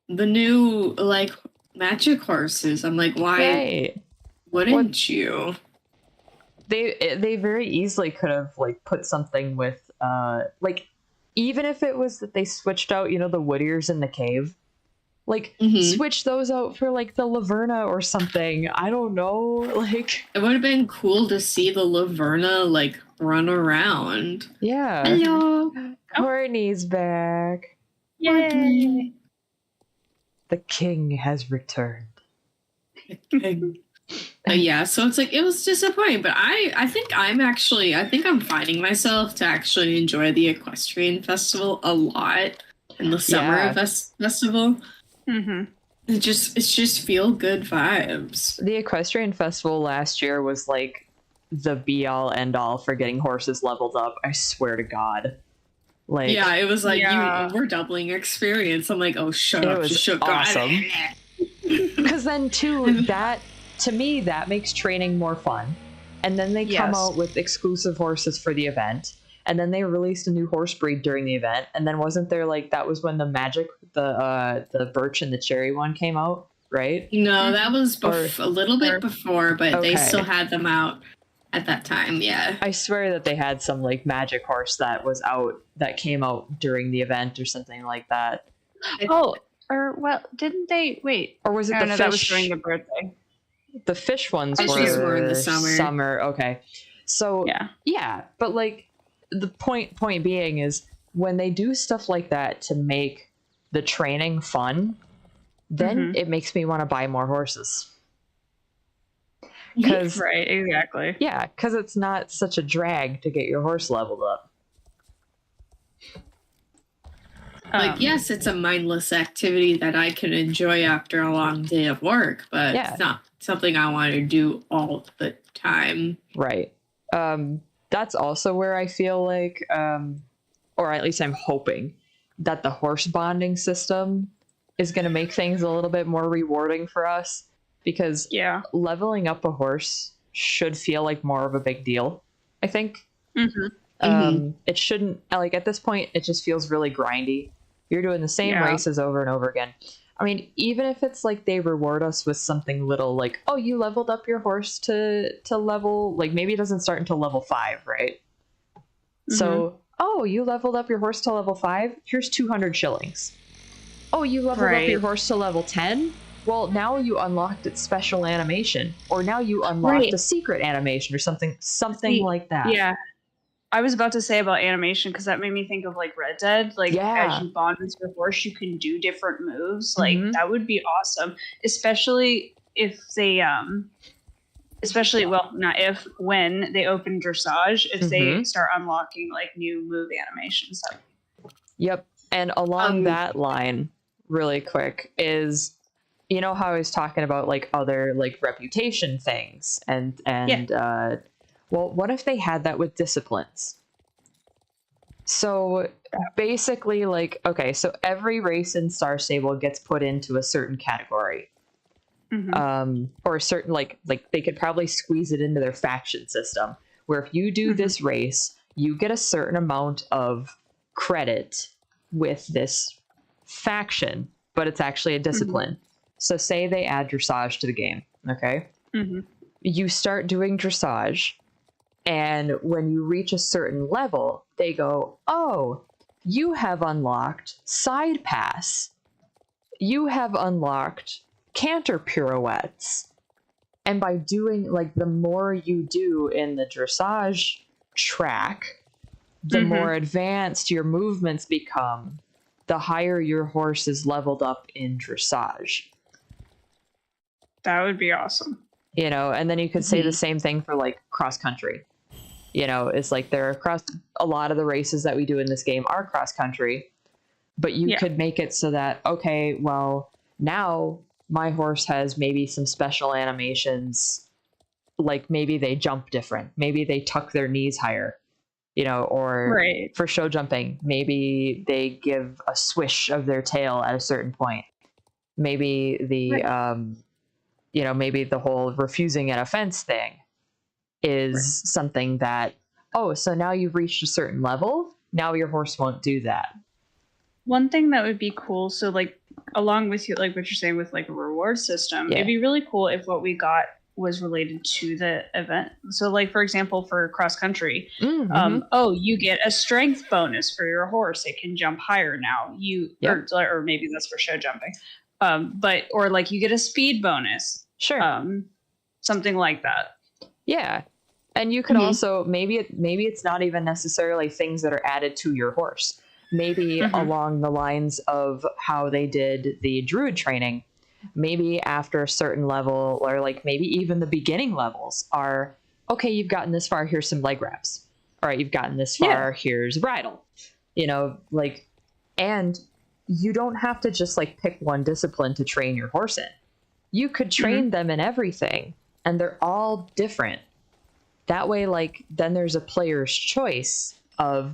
the new like magic horses. I'm like, why Right. wouldn't you? They very easily could have like put something with like even if it was that they switched out, the Whittiers in the cave. Like Mhm. switch those out for like the Laverna or something. I don't know. Like It would have been cool to see the Laverna like run around. yeah. Hello. Courtney's back. Yay! The king has returned. Yeah, so it's like it was disappointing, but I think I'm finding myself to actually enjoy the equestrian festival a lot and the summer Yeah. festival. Mm-hmm. It's just feel good vibes. The equestrian festival last year was like the be all end all for getting horses leveled up. I swear to God. Like Yeah, it was like Yeah. we're doubling experience. I'm like, oh, shut It up, was just shut awesome. Because then too, that to me that makes training more fun. And then they come Yes. out with exclusive horses for the event. And then they released a new horse breed during the event. And then wasn't there like that was when the the birch and the cherry one came out, right? No, that was Or- a little bit before, but they Okay. still had them out at that time. Yeah. I swear that they had some like magic horse that was out that came out during the event or something like that. Oh, or well, didn't they? Wait. Or was it Oh, the no, fish? that was during the birthday. The fish ones Fishes were, were in the summer. Okay. So Yeah. but like the point being is when they do stuff like that to make the training fun, then Mhm. it makes me want to buy more horses. Because Right. Exactly. yeah, because it's not such a drag to get your horse leveled up. Like, yes, it's a mindless activity that I can enjoy after a long day of work, but Yeah. it's not something I want to do all the time. Right. That's also where I feel like, or at least I'm hoping, that the horse bonding system is going to make things a little bit more rewarding for us, because Yeah. leveling up a horse should feel like more of a big deal, I think. Mm-hmm. It shouldn't, like at this point, it just feels really grindy. You're doing the same Yeah. races over and over again. I mean, even if it's like they reward us with something little like, oh, you leveled up your horse to level, like maybe it doesn't start until level 5, right? So, oh, you leveled up your horse to level 5, here's 200 shillings. Oh, you leveled up Right. your horse to level 10? Well, now you unlocked its special animation, or now you unlocked Right. a secret animation or something See, like that. Yeah. I was about to say about animation because that made me think of like Red Dead. Like Yeah. as you bond with your horse, you can do different moves. Like Mhm. that would be awesome, especially if they especially well not if when they open dressage, if they start unlocking like new move animations. Yep. And along Um, that line, really quick, is you know how I was talking about like other like reputation things and well, what if they had that with disciplines? So basically, like, okay, so every race in Star Stable gets put into a certain category. Or a certain like they could probably squeeze it into their faction system where if you do this race, you get a certain amount of credit with this faction, but it's actually a discipline. So say they add dressage to the game, okay? You start doing dressage, and when you reach a certain level, they go, oh, you have unlocked side pass. You have unlocked canter pirouettes. And by doing, like, the more you do in the dressage track, the more advanced your movements become, the higher your horse is leveled up in dressage. That would be awesome. You know, and then you could say the same thing for like cross country. You know, it's like there are a lot of the races that we do in this game are cross country, but you could make it so that, okay, well, now my horse has maybe some special animations, like maybe they jump different, maybe they tuck their knees higher, you know, or for show jumping, maybe they give a swish of their tail at a certain point. Maybe the you know, maybe the whole refusing an offense thing is something that, oh, so now you've reached a certain level, now your horse won't do that. One thing that would be cool, so like along with you, like what you're saying with like a reward system, it'd be really cool if what we got was related to the event. So like, for example, for cross country, oh, you get a strength bonus for your horse. It can jump higher now. Or maybe that's for show jumping. But or like you get a speed bonus. Sure. Something like that. Yeah. And you could also maybe it's not even necessarily things that are added to your horse. Maybe along the lines of how they did the druid training. Maybe after a certain level, or like maybe even the beginning levels are, okay, you've gotten this far, here's some leg wraps. All right, you've gotten this far, here's bridle. You know, like, and you don't have to just like pick one discipline to train your horse in. You could train them in everything, and they're all different. That way, like, then there's a player's choice of,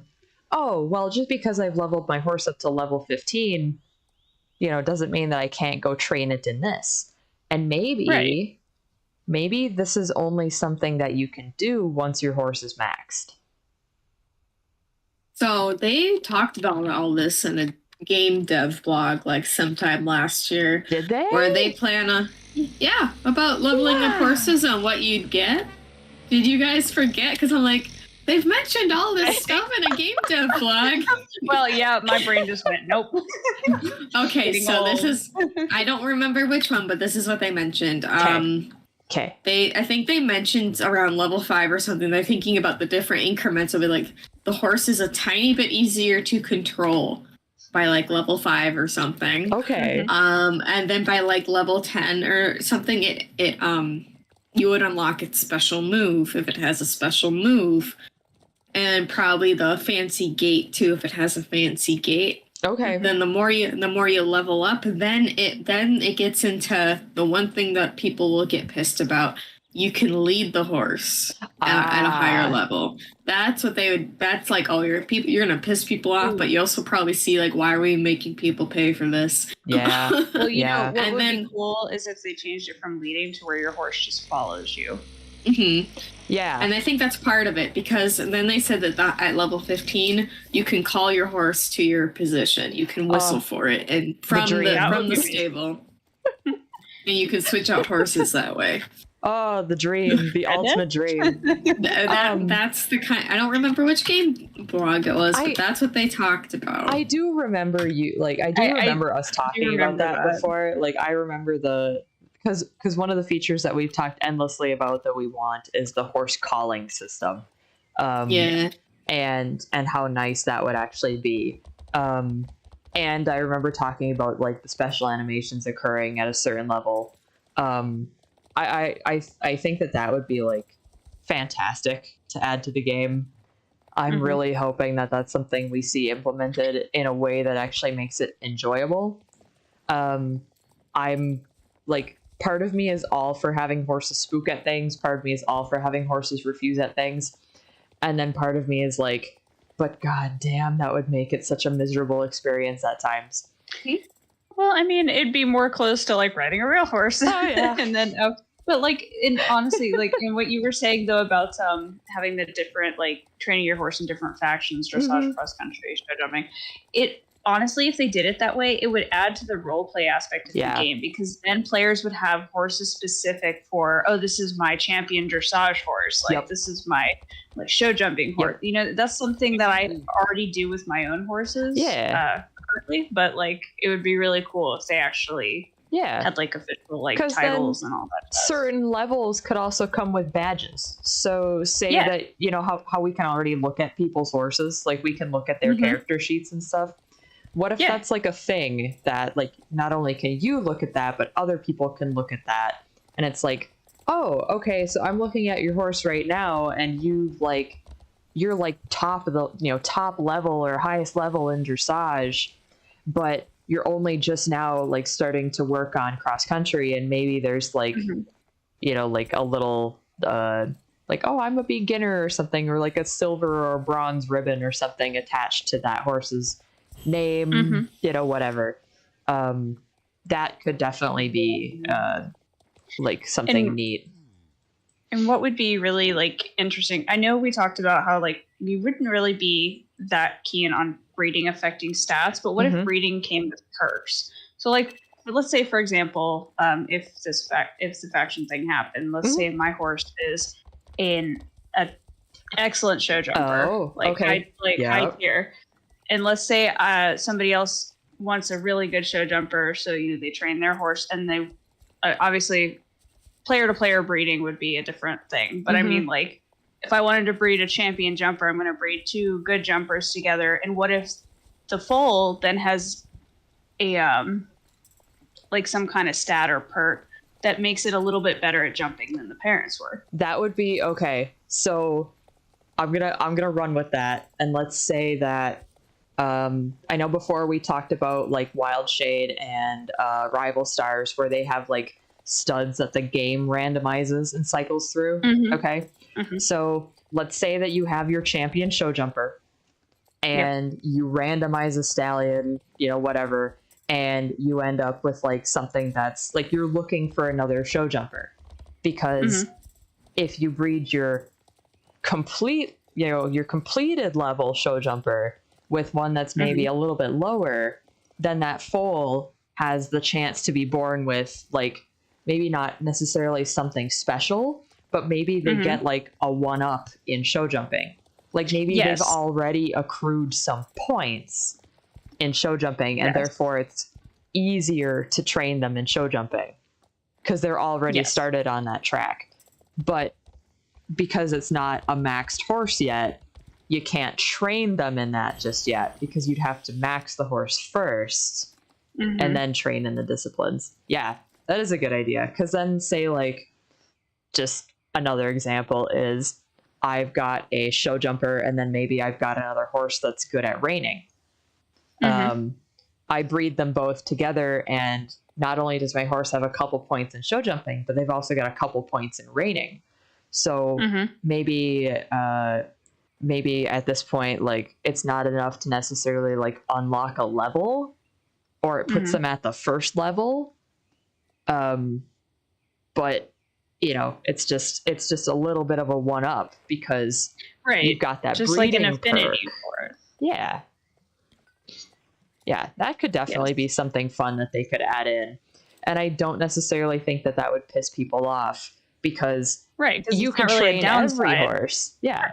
oh, well, just because I've leveled my horse up to level 15, you know, doesn't mean that I can't go train it in this. And maybe this is only something that you can do once your horse is maxed. So they talked about all this in a game dev blog like sometime last year. Did they? Where they plan on about leveling up horses and what you'd get. Did you guys forget? Because I'm like, they've mentioned all this stuff in a game dev blog. Well, yeah, my brain just went, nope. Okay, so this is, I don't remember which one, but this is what they mentioned. Okay. I think they mentioned around level 5 or something. They're thinking about the different increments of it. Like the horse is a tiny bit easier to control by like level 5 or something. Okay. And then by like level 10 or something, it you would unlock its special move if it has a special move, and probably the fancy gate too if it has a fancy gate. Okay. Then the more you level up, then it gets into the one thing that people will get pissed about. You can lead the horse at a higher level. That's what they would. That's like, oh, you're gonna piss people off, but you also probably see like, why are we making people pay for this? Yeah. Well, you know, what And would then- be cool is if they changed it from leading to where your horse just follows you. Yeah. And I think that's part of it, because then they said that at level 15, you can call your horse to your position. You can whistle for it, and from the stable, and you can switch out horses that way. Oh, the dream, the ultimate dream. That's the kind. I don't remember which game blog it was, but that's what they talked about. I do remember remember us talking about that before. Like, I remember because one of the features that we've talked endlessly about that we want is the horse calling system. Yeah. and how nice that would actually be. And I remember talking about like the special animations occurring at a certain level. I think that would be like fantastic to add to the game. I'm really hoping that that's something we see implemented in a way that actually makes it enjoyable. I'm like, part of me is all for having horses spook at things. Part of me is all for having horses refuse at things. And then part of me is like, but god damn, that would make it such a miserable experience at times. Well, I mean, it'd be more close to like riding a real horse. Oh, yeah. And then, but like, honestly, like in what you were saying though about having the different like training your horse in different factions, dressage, cross country, show jumping, it honestly, if they did it that way, it would add to the role play aspect of the game, because then players would have horses specific for, oh, this is my champion dressage horse, like this is my like show jumping horse. You know, that's something that I already do with my own horses. Currently, but like it would be really cool if they actually had like official like titles and all that stuff. Certain levels could also come with badges. So say that, you know, how we can already look at people's horses, like we can look at their character sheets and stuff. What if that's like a thing that like not only can you look at that, but other people can look at that, and it's like, oh, okay, so I'm looking at your horse right now, and you're like top of the, you know, top level or highest level in dressage, but you're only just now like starting to work on cross country, and maybe there's like you know, like a little like, oh, I'm a beginner or something, or like a silver or bronze ribbon or something attached to that horse's name, you know, whatever. That could definitely be like something neat. And what would be really like interesting, I know we talked about how like we wouldn't really be that keen on breeding affecting stats, but what if breeding came with perks? So like, let's say for example, if the faction thing happened, let's say my horse is an excellent show jumper, high tier, and let's say somebody else wants a really good show jumper, so you know they train their horse, and they obviously player to player breeding would be a different thing, but I mean, like, if I wanted to breed a champion jumper, I'm going to breed two good jumpers together. And what if the foal then has a like some kind of stat or perk that makes it a little bit better at jumping than the parents were? That would be okay. So I'm gonna run with that, and let's say that I know before we talked about like Wild Shade and Rival Stars, where they have like studs that the game randomizes and cycles through. Okay. So let's say that you have your champion show jumper, and you randomize a stallion, you know, whatever, and you end up with like something that's like, you're looking for another show jumper, because if you breed your complete, you know, your completed level show jumper with one that's maybe a little bit lower, then that foal has the chance to be born with like, maybe not necessarily something special, but maybe they get like a 1-up in show jumping. Like maybe they've already accrued some points in show jumping, and therefore it's easier to train them in show jumping because they're already started on that track. But because it's not a maxed horse yet, you can't train them in that just yet, because you'd have to max the horse first and then train in the disciplines. Yeah, that is a good idea. Because then say like, just another example is I've got a show jumper, and then maybe I've got another horse that's good at reining. I breed them both together, and not only does my horse have a couple points in show jumping, but they've also got a couple points in reining. So maybe at this point, like, it's not enough to necessarily like unlock a level, or it puts them at the first level. But you know, it's just a little bit of a 1-up, because you've got that just breeding like an affinity perk for it. Yeah, that could definitely be something fun that they could add in. And I don't necessarily think that would piss people off, because you can really train every horse. Yeah.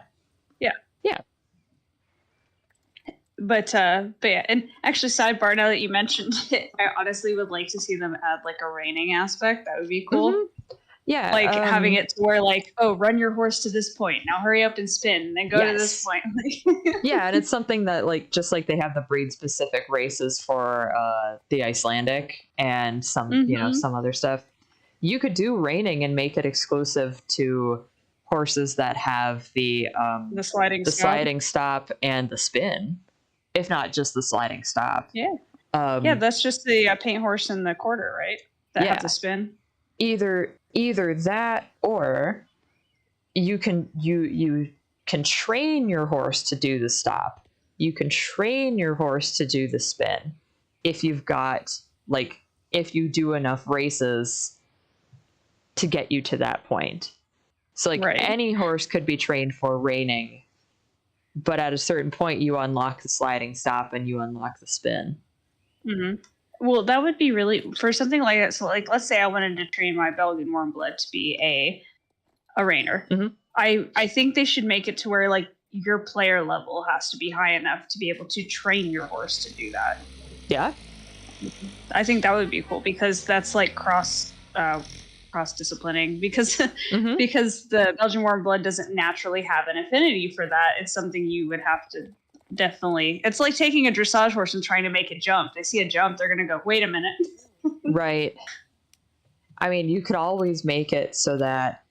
But yeah, and actually, sidebar, now that you mentioned it, I honestly would like to see them add like a reining aspect. That would be cool. Yeah, Like having it to where like, oh, run your horse to this point. Now hurry up and spin, and then go to this point. Yeah, and it's something that like just like they have the breed specific races for the Icelandic and some you know some other stuff. You could do reining and make it exclusive to horses that have the sliding stop and the spin, if not just the sliding stop. Yeah. Yeah, that's just the paint horse and the quarter, right? That have the spin. Either that, or you can train your horse to do the stop. You can train your horse to do the spin if you've got like if you do enough races to get you to that point. So like any horse could be trained for reining, but at a certain point you unlock the sliding stop and you unlock the spin. Well, that would be really for something like that. So like let's say I wanted to train my Belgian Warmblood to be a reiner. I think they should make it to where like your player level has to be high enough to be able to train your horse to do that. Yeah. I think that would be cool because that's like cross disciplining because because the Belgian Warmblood doesn't naturally have an affinity for that. It's something you would have to definitely. It's like taking a dressage horse and trying to make it jump. They see a jump, they're gonna go, wait a minute. Right. I mean, you could always make it so that,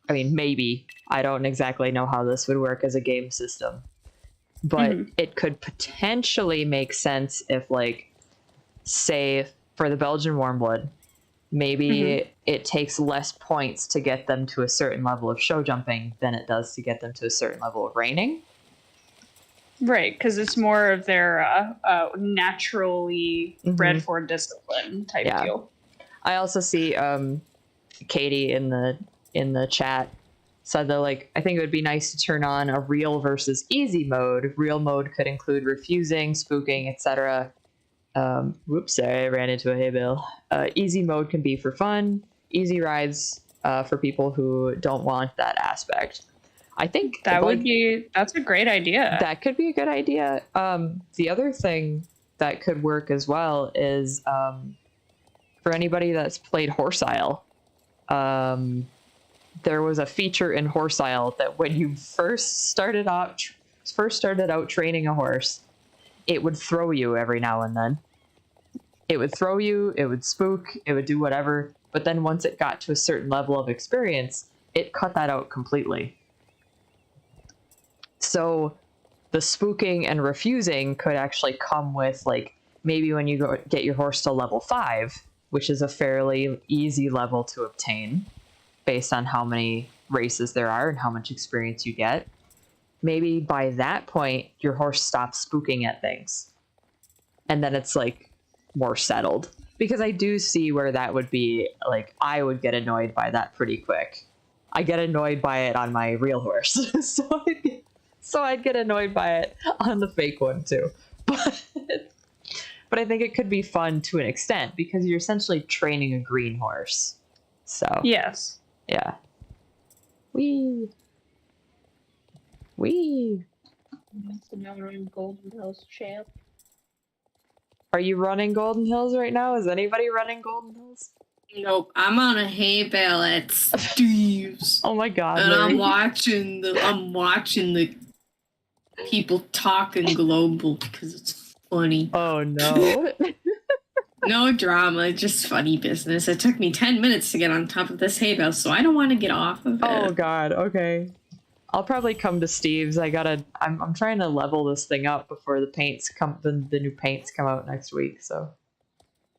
I mean, maybe, I don't exactly know how this would work as a game system, but it could potentially make sense if, like, say, for the Belgian Warmblood, maybe it takes less points to get them to a certain level of show jumping than it does to get them to a certain level of reining. Right, because it's more of their naturally bred for discipline type deal. I also see Katie in the chat said that like I think it would be nice to turn on a real versus easy mode. Real mode could include refusing, spooking, etc. Whoops, sorry, I ran into a hay bale. Easy mode can be for fun. Easy rides for people who don't want that aspect. I think that's a great idea. That could be a good idea. The other thing that could work as well is for anybody that's played Horse Isle, there was a feature in Horse Isle that when you first started out training a horse, it would throw you every now and then. It would throw you, it would spook, it would do whatever, but then once it got to a certain level of experience, it cut that out completely. So the spooking and refusing could actually come with, like, maybe when you go get your horse to level 5, which is a fairly easy level to obtain based on how many races there are and how much experience you get. Maybe by that point, your horse stops spooking at things. And then it's, like, more settled. Because I do see where that would be, like, I would get annoyed by that pretty quick. I get annoyed by it on my real horse. So I'd get annoyed by it on the fake one too. But I think it could be fun to an extent because you're essentially training a green horse. So yes. Yeah. Wee. Now running Golden Hills champ. Are you running Golden Hills right now? Is anybody running Golden Hills? Nope, I'm on a hay bale at Steve's. Oh my god! And I'm watching the people talking global because it's funny. Oh no! No drama, just funny business. It took me 10 minutes to get on top of this hay bale, so I don't want to get off of it. Oh god! Okay, I'll probably come to Steve's. I'm trying to level this thing up before the new paints come out next week. So.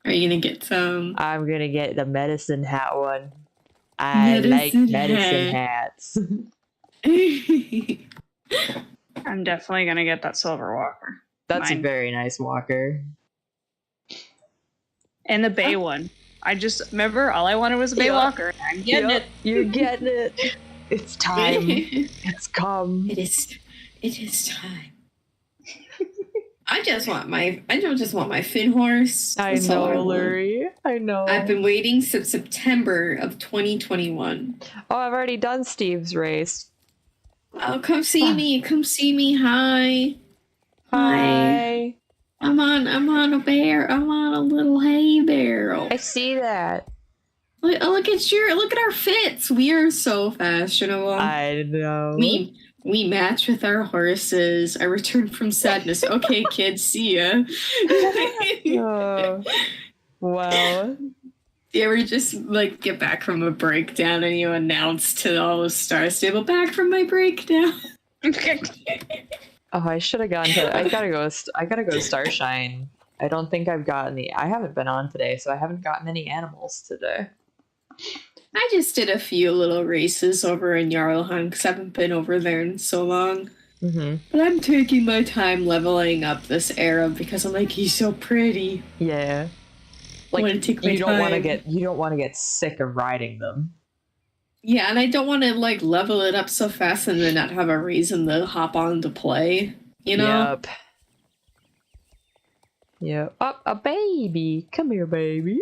Are you gonna get some? I'm gonna get the medicine hat one. I like medicine hats. I'm definitely gonna get that silver walker. That's a very nice walker. And the bay one. I just remember all I wanted was a bay walker. I'm getting it. You're getting it. It's time. It's come. It is time. I don't just want my Finn horse. I know, Lurie. I know. I've been waiting since September of 2021. Oh, I've already done Steve's race. Oh, come see me. Come see me. Hi. Hi. I'm on a bear. I'm on a little hay barrel. I see that. Look at our fits. We are so fashionable. I know. We match with our horses. I return from sadness. Okay, kids, see ya. Oh, wow. You ever just like get back from a breakdown and you announce to all the Star Stable, back from my breakdown? Oh, I should have gone to. I gotta go to Starshine. I don't think I've gotten I haven't been on today, so I haven't gotten any animals today. I just did a few little races over in Jarlheim because I haven't been over there in so long. Mm-hmm. But I'm taking my time leveling up this Arab because I'm like, he's so pretty. Yeah. I wanna Like take my you don't want to time. get sick of riding them. Yeah, and I don't want to like level it up so fast and then not have a reason to hop on to play. You know? Yep. Yeah. Oh, a baby. Come here, baby.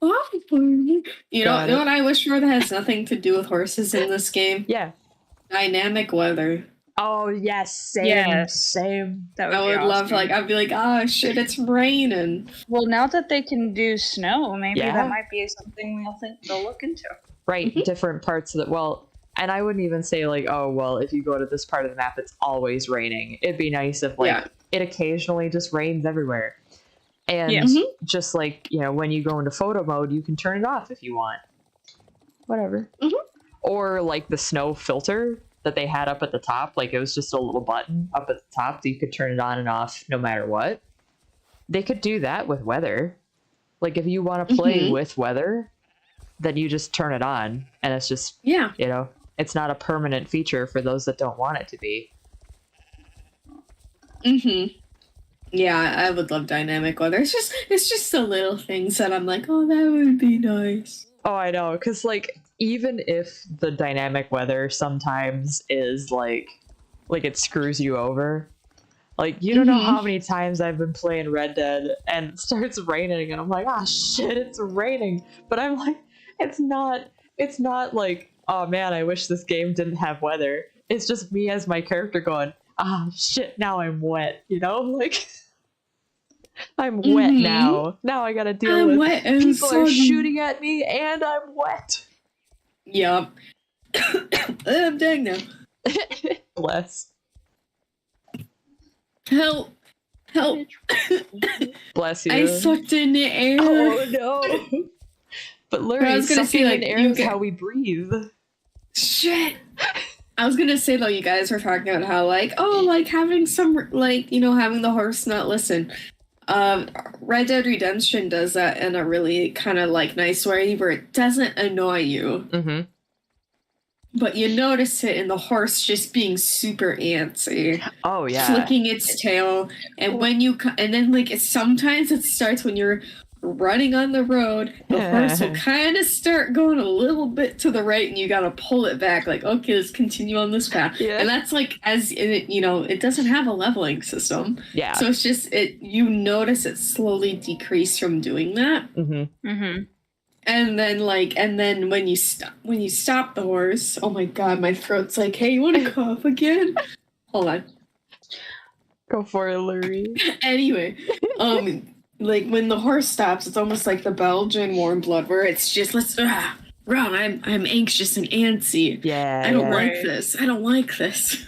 You Got know it. what I wish for that has nothing to do with horses in this game? Yeah. Dynamic weather. Oh yes, same. Yes. Same. That would I be would love awesome. like I'd be like, oh shit, it's raining. Well, now that they can do snow, maybe Yeah. that might be something they'll look into. Right. Mhm. Different parts of the and I wouldn't even say like, oh well, if you go to this part of the map, it's always raining. It'd be nice if like Yeah. it occasionally just rains everywhere. And Yeah. Mhm. just like, when you go into photo mode, you can turn it off if you want. Whatever. Mhm. Or like the snow filter that they had up at the top, like it was just a little button up at the top so you could turn it on and off no matter what. They could do that with weather. Like if you want to play Mhm. with weather, then you just turn it on and it's just, Yeah. it's not a permanent feature for those that don't want it to be. Mm-hmm. Yeah, I would love dynamic weather. It's just the little things that I'm like, oh, that would be nice. Oh, I know, because like even if the dynamic weather sometimes is like it screws you over, like you don't know Mhm. how many times I've been playing Red Dead and it starts raining and I'm like, ah shit, it's raining. But I'm like, it's not like, oh man, I wish this game didn't have weather. It's just me as my character going, ah shit, now I'm wet, like I'm wet Mhm. now. Now I gotta deal I'm with wet and people are soggy. shooting at me and I'm wet. Yup. I'm dead now. Bless. Help. Help. Bless you. I sucked in the air. Oh no. But I Larry, was gonna sucking say, like, in air you is get- how we breathe. Shit. I was gonna say though, you guys were talking about how having some having the horse not listen. Red Dead Redemption does that in a really kind of like nice way where it doesn't annoy you, Mm-hmm. but you notice it in the horse just being super antsy, Oh yeah. flicking its tail, and sometimes it starts when you're running on the road. The horse will kind of start going a little bit to the right, and you gotta pull it back. Like, okay, let's continue on this path. Yeah. And that's like it doesn't have a leveling system, Yeah. so it's just you notice it slowly decrease from doing that. Mm-hmm. Mm-hmm. And then when you stop the horse, oh my god, my throat's like, hey, you want to cough again? Hold on. Go for it, Larry. Anyway, like when the horse stops, it's almost like the Belgian warm blood, where it's just run. I'm anxious and antsy. Yeah. I don't yeah. like this. I don't like this.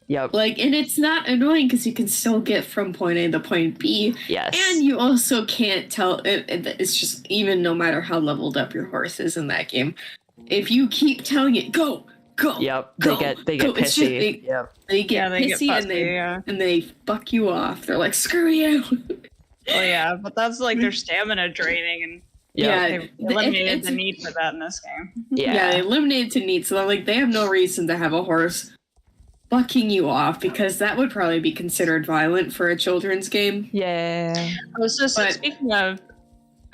Yep. Like, and it's not annoying because you can still get from point A to point B. Yes. And you also can't tell. It's just, even no matter how leveled up your horse is in that game, if you keep telling it, go, Yep. go, They go, get it's just- pissy. Yep. they get Yeah, they get pissy fussy, and they fuck you off. They're like, screw you. Oh yeah, but that's like their stamina draining, and Yep. they eliminated it's- the need for that in this game. Yeah, they eliminated to need, so like they have no reason to have a horse bucking you off because that would probably be considered violent for a children's game. Yeah. Oh, so But- speaking of,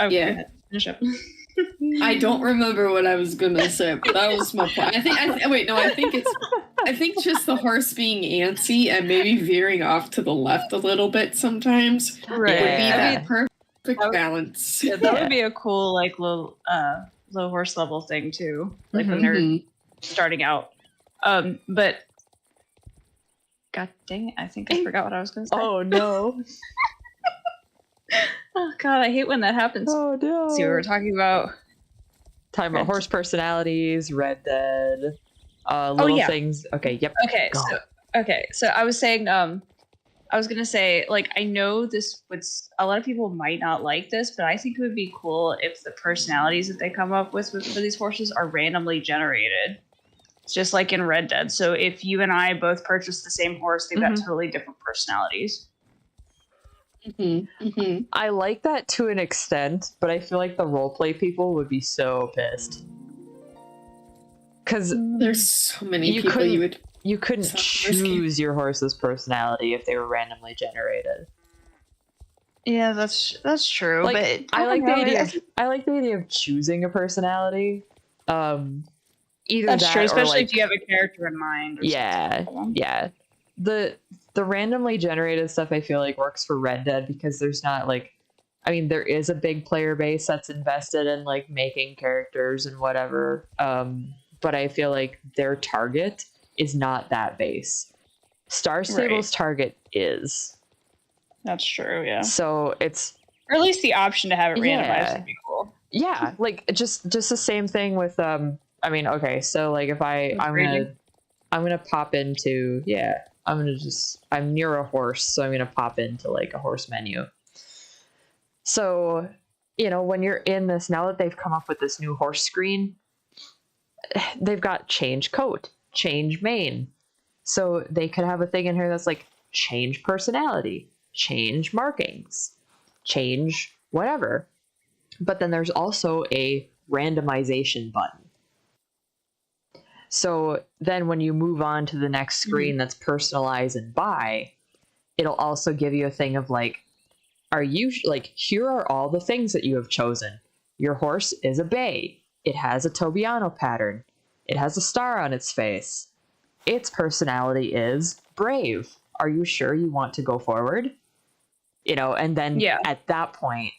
Yeah. finish up. I don't remember what I was gonna say, but that was my point. I think just the horse being antsy and maybe veering off to the left a little bit sometimes would be Yeah. the perfect balance. Yeah, that would be a cool like little horse level thing too, like when they're Mhm. starting out. But god dang it, I think I forgot what I was going to say. Oh no. Oh god, I hate when that happens. Oh no. See what we were talking about. talking about horse personalities, Red Dead, little things. Okay, yep. Go. So I was saying, I was gonna say, like, I know this would a lot of people might not like this, but I think it would be cool if the personalities that they come up with for these horses are randomly generated. It's just like in Red Dead. So if you and I both purchase the same horse, they've got totally different personalities. I like that to an extent, but I feel like the roleplay people would be so pissed. Because there's so many people you couldn't choose your horse's personality if they were randomly generated. Yeah, that's true. Like, but I like the idea of choosing a personality. Either that's that true, especially or, like, if you have a character in mind. Or yeah. The randomly generated stuff I feel like works for Red Dead because there's not like, I mean, there is a big player base that's invested in like making characters and whatever. But I feel like their target is not that base. Star Stable's target is. That's true, yeah. So it's, or at least the option to have it randomized would be cool. Yeah, like just the same thing with I mean, okay, so like if I'm gonna pop into I'm near a horse, so I'm gonna pop into like a horse menu. So, you know, when you're in this, now that they've come up with this new horse screen, they've got change coat, change mane. So they could have a thing in here that's like change personality, change markings, change whatever. But then there's also a randomization button. So then when you move on to the next screen that's personalize and buy, it'll also give you a thing of like, are you like, here are all the things that you have chosen. Your horse is a bay. It has a Tobiano pattern. It has a star on its face. Its personality is brave. Are you sure you want to go forward? You know, and then at that point,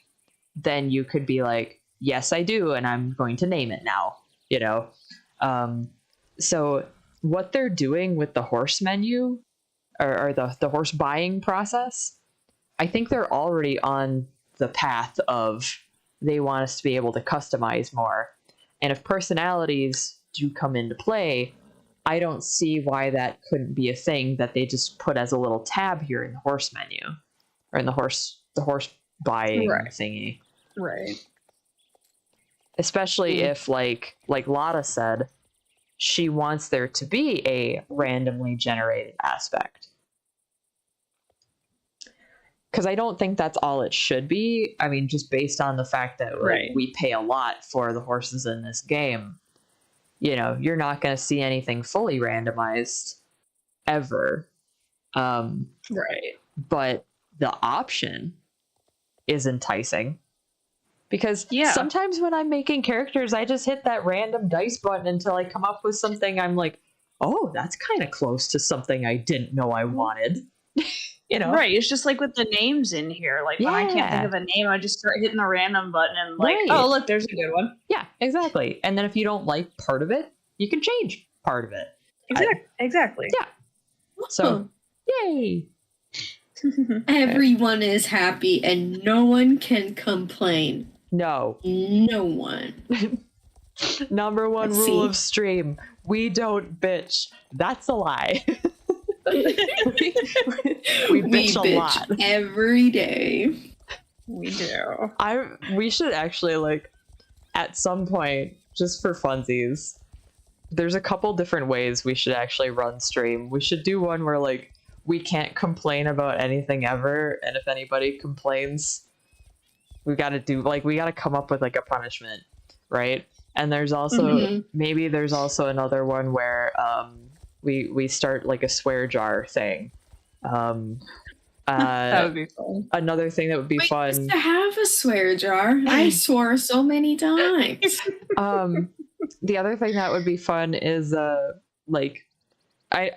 then you could be like, yes, I do. And I'm going to name it now, you know? So what they're doing with the horse menu or the horse buying process, I think they're already on the path of they want us to be able to customize more. And if personalities do come into play, I don't see why that couldn't be a thing that they just put as a little tab here in the horse menu or in the horse buying thingy. Right. Especially if like Lotta said, she wants there to be a randomly generated aspect. Because I don't think that's all it should be. I mean, just based on the fact that we pay a lot for the horses in this game, you know, you're not going to see anything fully randomized ever. Right. But the option is enticing. Because sometimes when I'm making characters, I just hit that random dice button until I come up with something I'm like, oh, that's kind of close to something I didn't know I wanted. You know? Right. It's just like with the names in here. Like when I can't think of a name, I just start hitting the random button and like, oh, look, there's a good one. Yeah, exactly. And then if you don't like part of it, you can change part of it. Exactly. Yeah. So, yay. Everyone is happy and no one can complain. No one. Number one rule of stream: we don't bitch. That's a lie. we bitch a lot every day. We do. We should actually, like, at some point, just for funsies, there's a couple different ways we should actually run stream. We should do one where like we can't complain about anything ever, and if anybody complains, we gotta come up with like a punishment, right? And there's also maybe there's also another one where we start like a swear jar thing. That would be fun. Another thing that would be fun. Used to have a swear jar. I swore so many times. The other thing that would be fun is like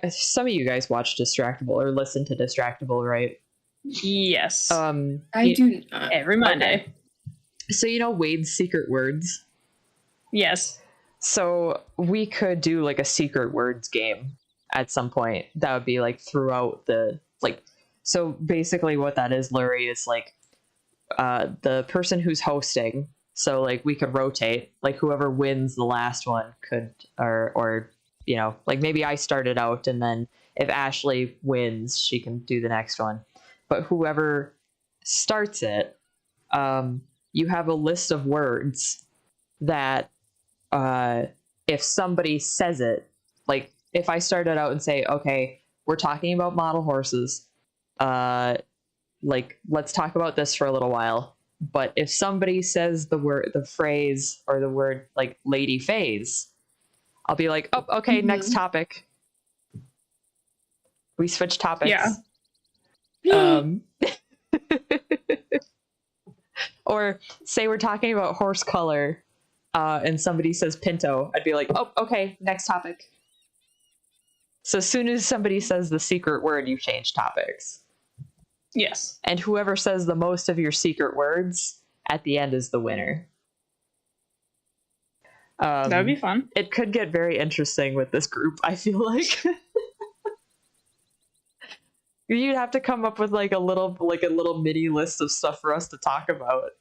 some of you guys watch Distractable or listen to Distractable, right? Yes. I do not. Every Monday. Okay. So you know Wade's secret words? Yes. So we could do like a secret words game at some point. That would be like throughout the like. So basically, what that is, Lurie, is like the person who's hosting So like we could rotate, like whoever wins the last one could, or you know, like maybe I started out and then if Ashley wins, she can do the next one. But whoever starts it, you have a list of words that if somebody says it, like if I started out and say, okay, we're talking about model horses, like let's talk about this for a little while. But if somebody says the phrase or the word like Lady Phase, I'll be like, oh, okay, next topic. We switch topics. Yeah. Or say we're talking about horse color, and somebody says Pinto, I'd be like, oh, okay, next topic. So as soon as somebody says the secret word, you change topics. Yes. And whoever says the most of your secret words at the end is the winner. That would be fun. It could get very interesting with this group, I feel like. You'd have to come up with like a little mini list of stuff for us to talk about.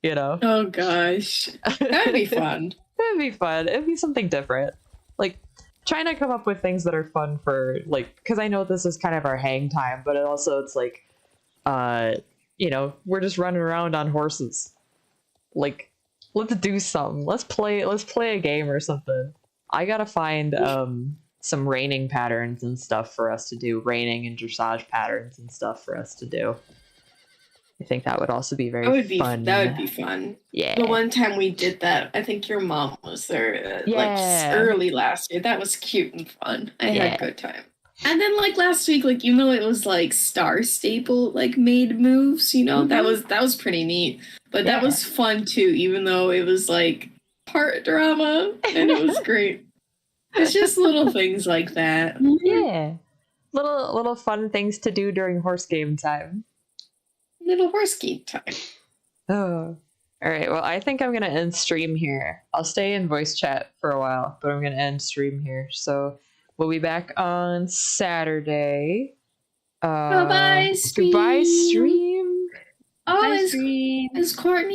You know? Oh gosh. That'd be fun. It'd be fun. It'd be something different. Like, trying to come up with things that are fun for, like, because I know this is kind of our hang time, but it's like, you know, we're just running around on horses. Like, let's do something. Let's play a game or something. I gotta find some reining patterns and stuff for us to do, reining and dressage patterns and stuff for us to do. I think that would also be very fun. That would be fun. Yeah. The one time we did that, I think your mom was there, like early last year. That was cute and fun. I had a good time. And then like last week, like even though it was like Star Staple like made moves, you know, that was pretty neat. But that was fun too, even though it was like part drama and it was great. It's just little things like that. Yeah. Little fun things to do during horse game time. Little horse game time. Oh. All right. Well, I think I'm going to end stream here. I'll stay in voice chat for a while, but I'm going to end stream here. So we'll be back on Saturday. Bye-bye, stream. Goodbye, stream. Oh, is Courtney